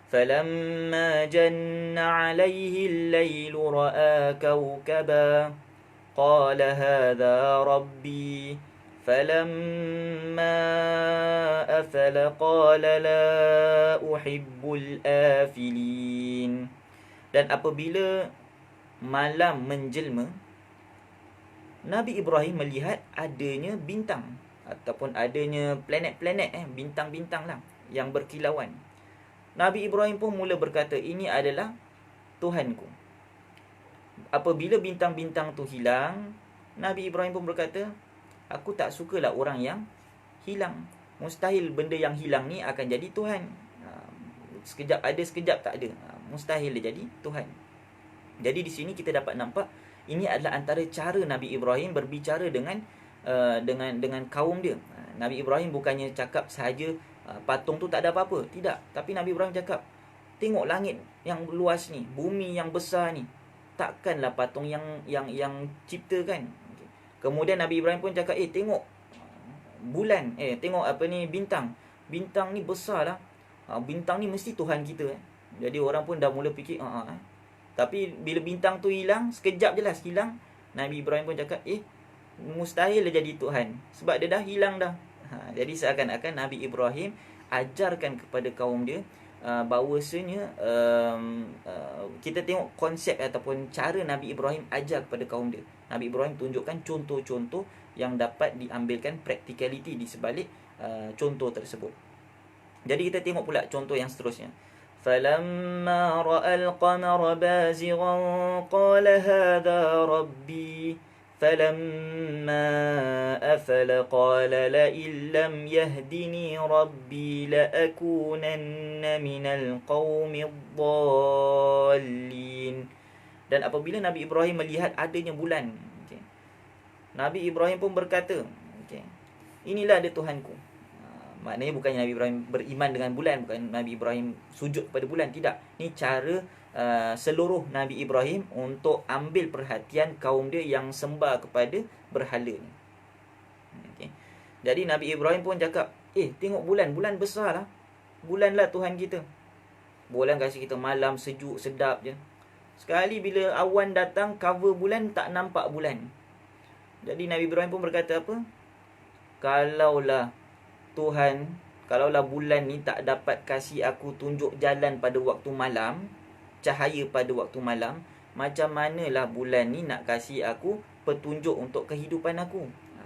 Speaker 1: Falamma janna 'alaihi al-lailu ra'a kawkaba qala hadha rabbi falamma afala qala la uhibbul afilin. Dan apabila malam menjelma, Nabi Ibrahim melihat adanya bintang ataupun adanya planet-planet, bintang-bintang lah yang berkilauan. Nabi Ibrahim pun mula berkata, ini adalah Tuhanku. Apabila bintang-bintang tu hilang, Nabi Ibrahim pun berkata, aku tak sukalah orang yang hilang. Mustahil benda yang hilang ni akan jadi Tuhan. Sekejap ada, sekejap tak ada. Mustahil dia jadi Tuhan. Jadi di sini kita dapat nampak, ini adalah antara cara Nabi Ibrahim berbicara dengan kaum dia. Nabi Ibrahim bukannya cakap sahaja patung tu tak ada apa-apa, tidak. Tapi Nabi Ibrahim cakap, tengok langit yang luas ni, bumi yang besar ni, takkanlah patung yang ciptakan. Kemudian Nabi Ibrahim pun cakap, tengok bulan, tengok bintang. Bintang ni besar lah. Bintang ni mesti Tuhan kita. Jadi orang pun dah mula fikir, tapi bila bintang tu hilang, sekejap je lah hilang, Nabi Ibrahim pun cakap, mustahil dia jadi Tuhan, sebab dia dah hilang dah. Jadi seakan-akan Nabi Ibrahim ajarkan kepada kaum dia bahawasanya kita tengok konsep ataupun cara Nabi Ibrahim ajar kepada kaum dia. Nabi Ibrahim tunjukkan contoh-contoh yang dapat diambilkan practicality di sebalik contoh tersebut. Jadi kita tengok pula contoh yang seterusnya. فَلَمَّا رَأَى الْقَمَرَ بَازِغًا قَالَ هَذَا رَبِّي فَلَمَّا أَفَلَ قَالَ لَئِن لَّمْ يَهْدِنِي رَبِّي لَأَكُونَنَّ مِنَ الْقَوْمِ الضَّالِّينَ. Dan apabila Nabi Ibrahim melihat adanya bulan, Nabi Ibrahim pun berkata, inilah dia Tuhanku. Maknanya bukannya Nabi Ibrahim beriman dengan bulan, bukan Nabi Ibrahim sujud pada bulan, tidak. Ni cara seluruh Nabi Ibrahim untuk ambil perhatian kaum dia yang sembah kepada berhala ni. Okay. Jadi Nabi Ibrahim pun cakap, tengok bulan, bulan besar lah. Bulanlah Tuhan kita. Bulan kasih kita malam sejuk, sedap je. Sekali bila awan datang, cover bulan, tak nampak bulan. Jadi Nabi Ibrahim pun berkata apa? Kalaulah bulan ni tak dapat kasih aku tunjuk jalan pada waktu malam, cahaya pada waktu malam, macam manalah bulan ni nak kasih aku petunjuk untuk kehidupan aku.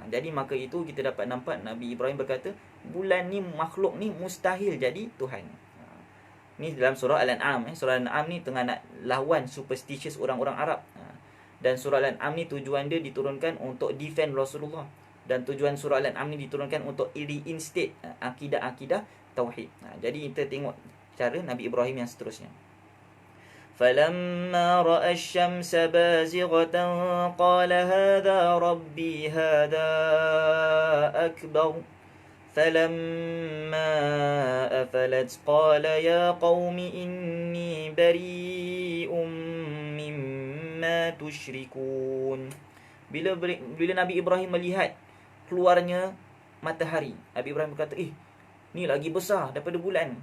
Speaker 1: Jadi maka itu kita dapat nampak Nabi Ibrahim berkata, bulan ni, makhluk ni mustahil jadi Tuhan. Ni dalam surah Al-An'am. Surah Al-An'am ni tengah nak lawan superstitious orang-orang Arab. Dan surah Al-An'am ni tujuan dia diturunkan untuk defend Rasulullah. Dan tujuan surah Al-An'am ni diturunkan untuk reinstate akidah-akidah tauhid. Jadi kita tengok cara Nabi Ibrahim yang seterusnya. فَلَمَّا رَأَى الشَّمْسَ بَازِغَةً قَالَ هَذَا رَبِّي هَذَا أَكْبَرُ فَلَمَّا أَفَلَتْ قَالَ يَا قَوْمِ إِنِّي بَرِيءٌ مِّمَّا تُشْرِكُونَ. Bila Nabi Ibrahim melihat keluarnya matahari, Nabi Ibrahim berkata, ni lagi besar daripada bulan.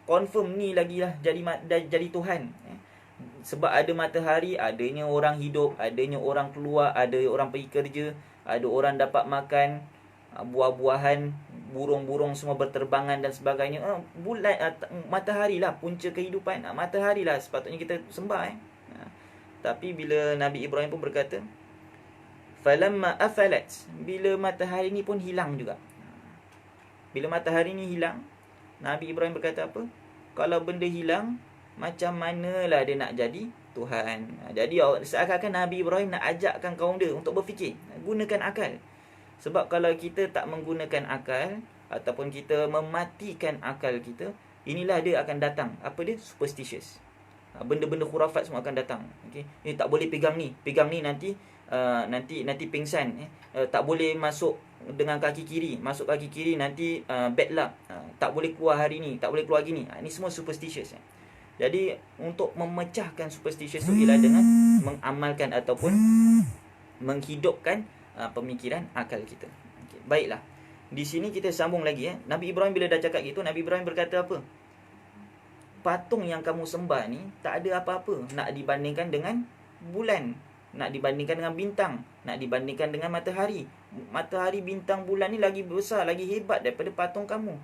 Speaker 1: Confirm ni lagi lah jadi Tuhan. Sebab ada matahari, adanya orang hidup, adanya orang keluar, ada orang pergi kerja, ada orang dapat makan buah-buahan, burung-burung semua berterbangan dan sebagainya. Bulan, matahari lah punca kehidupan. Matahari lah sepatutnya kita sembah. Tapi bila Nabi Ibrahim pun berkata, falamma afalat, bila matahari ni pun hilang juga. Bila matahari ni hilang, Nabi Ibrahim berkata apa? Kalau benda hilang, macam manalah dia nak jadi Tuhan. Jadi seakan-akan Nabi Ibrahim nak ajakkan kaum dia untuk berfikir, gunakan akal. Sebab kalau kita tak menggunakan akal, ataupun kita mematikan akal kita, inilah dia akan datang. Apa dia? Superstitious. Benda-benda khurafat semua akan datang. Okay? Ini tak boleh pegang ni nanti pingsan. Tak boleh masuk dengan kaki kiri. Masuk kaki kiri nanti bad luck. Tak boleh keluar hari ni, tak boleh keluar gini. Ini semua superstitious. Jadi untuk memecahkan superstitious tu ialah dengan mengamalkan ataupun menghidupkan pemikiran akal kita. Okay. Baiklah. Di sini kita sambung lagi. Nabi Ibrahim bila dah cakap gitu, Nabi Ibrahim berkata apa? Patung yang kamu sembah ni tak ada apa-apa nak dibandingkan dengan bulan, nak dibandingkan dengan bintang, nak dibandingkan dengan matahari. Matahari, bintang, bulan ni lagi besar, lagi hebat daripada patung kamu.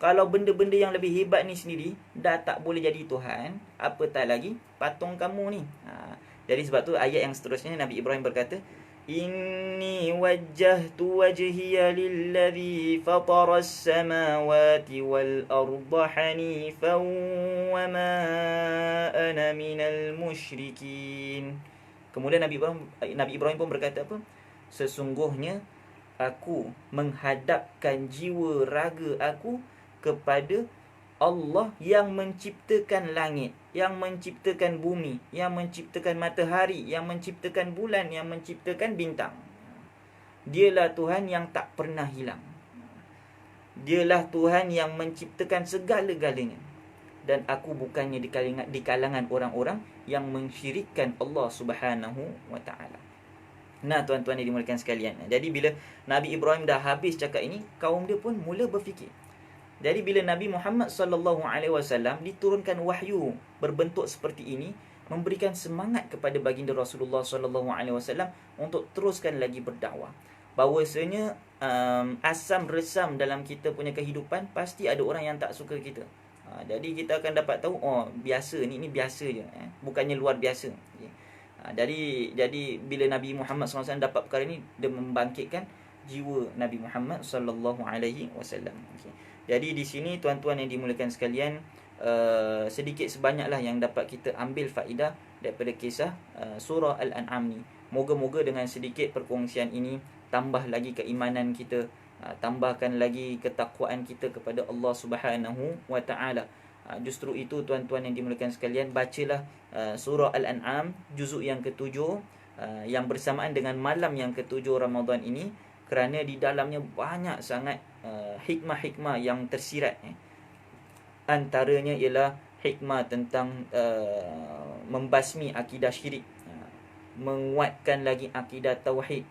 Speaker 1: Kalau benda-benda yang lebih hebat ni sendiri dah tak boleh jadi Tuhan, apatah lagi patung kamu ni. Jadi sebab tu ayat yang seterusnya Nabi Ibrahim berkata, Inni wajjahtu wajhiya lilladhi fataras samawati wal arda hanifan wa ma ana minal musyrikin. Kemudian Nabi Ibrahim pun berkata apa? Sesungguhnya aku menghadapkan jiwa raga aku kepada Allah yang menciptakan langit, yang menciptakan bumi, yang menciptakan matahari, yang menciptakan bulan, yang menciptakan bintang. Dialah Tuhan yang tak pernah hilang. Dialah Tuhan yang menciptakan segala-galanya. Dan aku bukannya di kalangan orang-orang yang mensyirikkan Allah Subhanahu wa taala. Nah, tuan-tuan yang dimuliakan sekalian. Jadi bila Nabi Ibrahim dah habis cakap ini, kaum dia pun mula berfikir. Jadi bila Nabi Muhammad sallallahu alaihi wasallam diturunkan wahyu berbentuk seperti ini, memberikan semangat kepada baginda Rasulullah sallallahu alaihi wasallam untuk teruskan lagi berdakwah. Bahawasanya asam resam dalam kita punya kehidupan pasti ada orang yang tak suka kita. Jadi kita akan dapat tahu, biasa ni biasa je, bukannya luar biasa. Okay. Jadi bila Nabi Muhammad SAW dapat perkara ni, dia membangkitkan jiwa Nabi Muhammad sallallahu alaihi wasallam. Okay. Jadi di sini tuan-tuan yang dimuliakan sekalian, sedikit sebanyaklah yang dapat kita ambil faedah daripada kisah surah Al-An'am ni. Moga-moga dengan sedikit perkongsian ini tambah lagi keimanan kita, tambahkan lagi ketakwaan kita kepada Allah Subhanahu wa taala. Justru itu tuan-tuan yang dimuliakan sekalian, bacalah surah Al-An'am juzuk yang ke-7 yang bersamaan dengan malam yang ke-7 Ramadan ini. kerana di dalamnya banyak sangat hikmah-hikmah yang tersirat. Antaranya ialah hikmah tentang membasmi akidah syirik, menguatkan lagi akidah tauhid,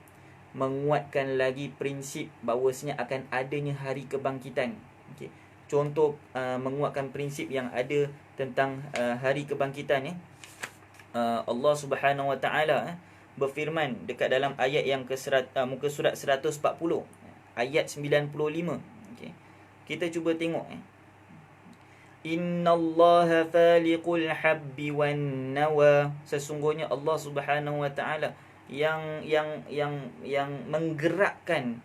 Speaker 1: menguatkan lagi prinsip bahawasanya akan adanya hari kebangkitan. Okey. Contoh menguatkan prinsip yang ada tentang hari kebangkitan, Allah Subhanahu Wa Taala berfirman dekat dalam ayat yang muka surat 140, ayat 95. Okey. Kita cuba tengok. Innallaha faliqul habbi wan nawa. Sesungguhnya Allah Subhanahu Wa Taala yang menggerakkan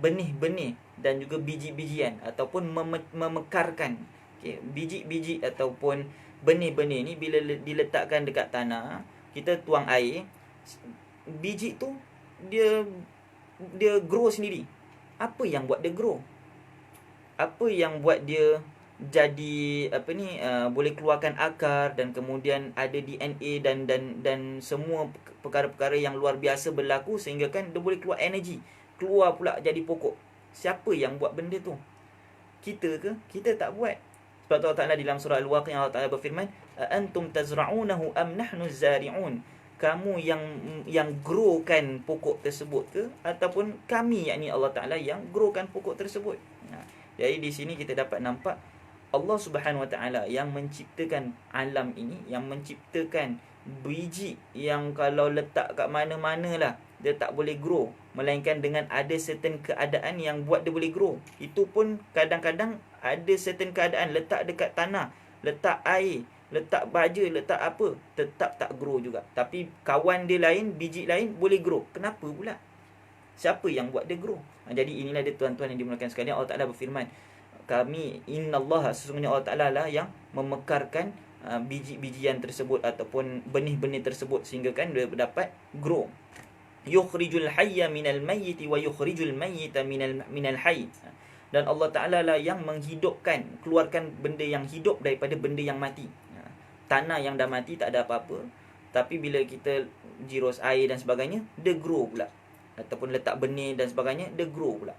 Speaker 1: benih-benih dan juga biji-bijian ataupun memekarkan. Okay, biji-biji ataupun benih-benih ni bila diletakkan dekat tanah, kita tuang air, biji tu dia grow sendiri. Apa yang buat dia grow? Apa yang buat dia jadi boleh keluarkan akar dan kemudian ada DNA dan semua perkara-perkara yang luar biasa berlaku sehingga kan dia boleh keluar energi, keluar pula jadi pokok. Siapa yang buat benda tu? Kita ke? Kita tak buat. Sebab tu Allah Ta'ala dalam surah Al-Waqi'ah Allah Ta'ala berfirman, antum tazra'unahu am nahnu zari'un. Kamu yang growkan pokok tersebut ke ataupun kami, yakni Allah Ta'ala yang growkan pokok tersebut. Jadi di sini kita dapat nampak Allah Subhanahu Wa Taala yang menciptakan alam ini, yang menciptakan biji yang kalau letak kat mana-mana lah dia tak boleh grow, melainkan dengan ada certain keadaan yang buat dia boleh grow. Itu pun kadang-kadang ada certain keadaan, letak dekat tanah, letak air, letak baja, letak apa, tetap tak grow juga. Tapi kawan dia lain, biji lain boleh grow. Kenapa pula? Siapa yang buat dia grow? Jadi inilah dia tuan-tuan yang dimuliakan sekalian, Allah Ta'ala berfirman, kami, innallaha, sesungguhnya Allah Ta'ala lah yang memekarkan biji-bijian tersebut ataupun benih-benih tersebut sehingga kan dia dapat grow. Yukhrijul hayya minal mayyiti wa yukhrijul mayyita minal hayy. Dan Allah Ta'ala lah yang menghidupkan, keluarkan benda yang hidup daripada benda yang mati. Tanah yang dah mati tak ada apa-apa, tapi bila kita jirus air dan sebagainya, dia grow pula. Ataupun letak benih dan sebagainya, dia grow pula.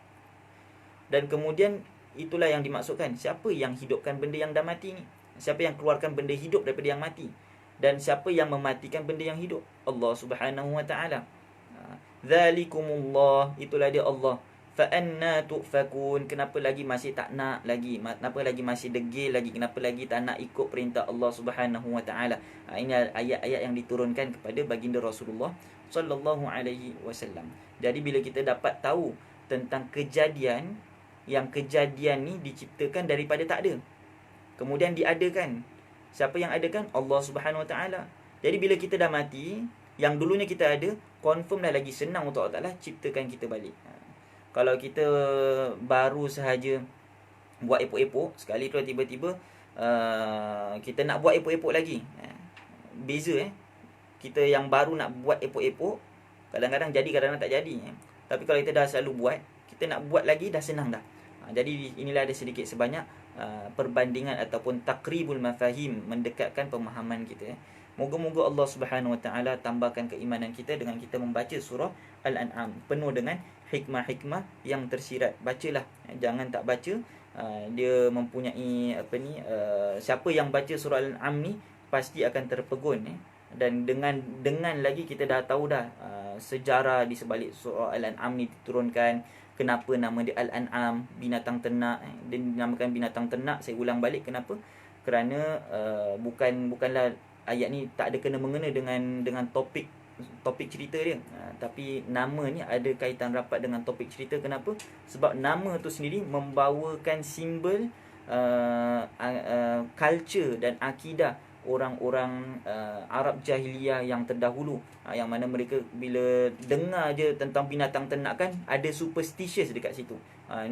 Speaker 1: Dan kemudian itulah yang dimaksudkan, siapa yang hidupkan benda yang dah mati ni? Siapa yang keluarkan benda hidup daripada yang mati? Dan siapa yang mematikan benda yang hidup? Allah Subhanahu Wa Taala. Dzalikumullah, itulah dia Allah. Fa anna tufakun, kenapa lagi masih tak nak lagi? Kenapa lagi masih degil lagi? Kenapa lagi tak nak ikut perintah Allah Subhanahu Wa Taala? Ini ayat-ayat yang diturunkan kepada baginda Rasulullah sallallahu alaihi wasallam. Jadi bila kita dapat tahu tentang kejadian, yang kejadian ni diciptakan daripada tak ada, kemudian diadakan. Siapa yang adakan? Allah Subhanahu Wa Taala. Jadi bila kita dah mati, yang dulunya kita ada, confirm dah lagi senang untuk Allah Ta'ala ciptakan kita balik. Kalau kita baru sahaja buat epok-epok, sekali tu tiba-tiba kita nak buat epok-epok lagi. Beza kita yang baru nak buat epok-epok, kadang-kadang jadi, kadang-kadang tak jadi. Tapi kalau kita dah selalu buat, kita nak buat lagi dah senang dah. Jadi inilah ada sedikit sebanyak perbandingan ataupun takribul mafahim, mendekatkan pemahaman kita. Moga-moga Allah Subhanahu Wa Taala tambahkan keimanan kita dengan kita membaca surah Al-An'am penuh dengan hikmah-hikmah yang tersirat. Bacalah, jangan tak baca. Dia mempunyai siapa yang baca surah Al-An'am ni pasti akan terpegun. Dan dengan lagi kita dah tahu dah sejarah di sebalik surah Al-An'am ni diturunkan. Kenapa nama dia Al-An'am, binatang ternak. Dia dinamakan binatang ternak. Saya ulang balik kenapa? Kerana bukanlah ayat ni tak ada kena-mengena dengan topik cerita dia. Tapi nama ni ada kaitan rapat dengan topik cerita. Kenapa? Sebab nama tu sendiri membawakan simbol culture dan akidah orang-orang Arab jahiliyah yang terdahulu, yang mana mereka bila dengar je tentang binatang ternak kan ada superstitious dekat situ.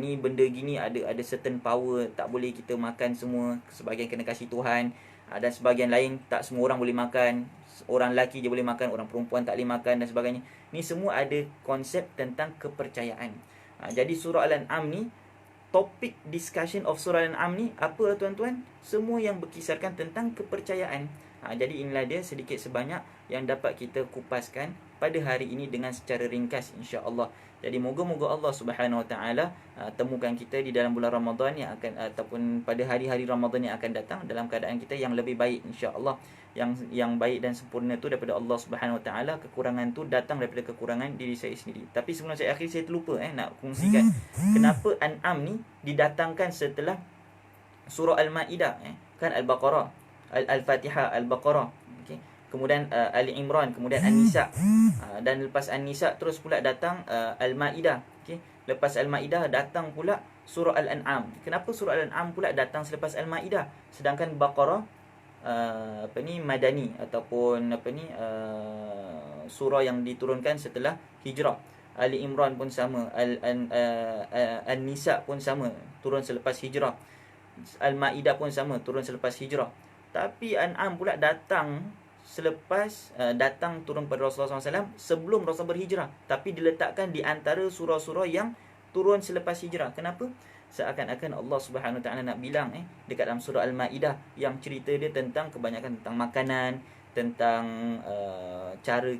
Speaker 1: Ni benda gini ada certain power, tak boleh kita makan semua, sebahagian kena kasih Tuhan, dan sebahagian lain tak semua orang boleh makan, orang lelaki je boleh makan, orang perempuan tak boleh makan dan sebagainya. Ni semua ada konsep tentang kepercayaan. Jadi surah Al-An'am ni, topik discussion of surah Al-An'am ni apa tuan-tuan? Semua yang berkisarkan tentang kepercayaan. Jadi inilah dia sedikit sebanyak yang dapat kita kupaskan pada hari ini dengan secara ringkas insya-Allah. Jadi moga-moga Allah Subhanahu Wa Taala temukan kita di dalam bulan Ramadan yang akan ataupun pada hari-hari Ramadan yang akan datang dalam keadaan kita yang lebih baik insya-Allah. Yang baik dan sempurna tu daripada Allah Subhanahu Wa Taala, kekurangan tu datang daripada kekurangan diri saya sendiri. Tapi sebelum saya akhir, saya terlupa nak kongsikan kenapa An'am ni didatangkan setelah surah Al-Maidah, kan Al-Baqarah, Al-Fatihah, Al-Baqarah, okey. Kemudian Ali Imran, kemudian An-Nisa, dan lepas An-Nisa terus pula datang Al-Maidah, okey. Lepas Al-Maidah datang pula surah Al-An'am. Kenapa surah Al-An'am pula datang selepas Al-Maidah, sedangkan Baqarah Madani ataupun surah yang diturunkan setelah hijrah. Ali Imran pun sama, An-Nisa pun sama, turun selepas hijrah. Al-Maidah pun sama, turun selepas hijrah. Tapi An'am pula datang selepas datang turun pada Rasulullah SAW sebelum Rasul berhijrah, tapi diletakkan di antara surah-surah yang turun selepas hijrah. Kenapa? Seakan-akan Allah Subhanahu Wa Taala nak bilang dekat dalam surah Al-Maidah yang cerita dia tentang kebanyakan tentang makanan, tentang cara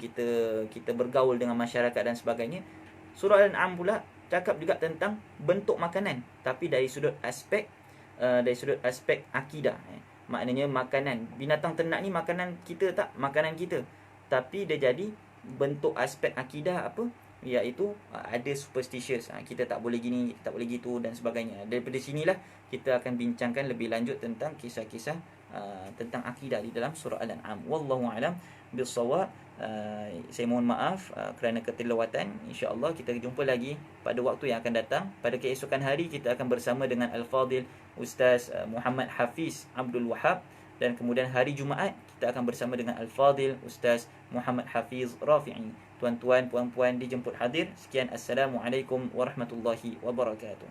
Speaker 1: kita bergaul dengan masyarakat dan sebagainya. Surah Al-An'am pula cakap juga tentang bentuk makanan, tapi dari sudut aspek akidah. Maknanya makanan binatang ternak ni makanan kita tak? Makanan kita. Tapi dia jadi bentuk aspek akidah apa? Iaitu ada superstitious. Kita tak boleh gini, kita tak boleh gitu dan sebagainya. Daripada sinilah kita akan bincangkan lebih lanjut tentang kisah-kisah tentang akidah di dalam surah Al-An'am. Wallahu a'lam bissawab. Saya mohon maaf kerana keterlewatan. InsyaAllah kita jumpa lagi pada waktu yang akan datang. Pada keesokan hari kita akan bersama dengan Al-Fadil Ustaz Muhammad Hafiz Abdul Wahab. Dan kemudian hari Jumaat kita akan bersama dengan Al-Fadil Ustaz Muhammad Hafiz Rafi'i. Tuan-tuan, puan-puan dijemput hadir. Sekian, Assalamualaikum warahmatullahi wabarakatuh.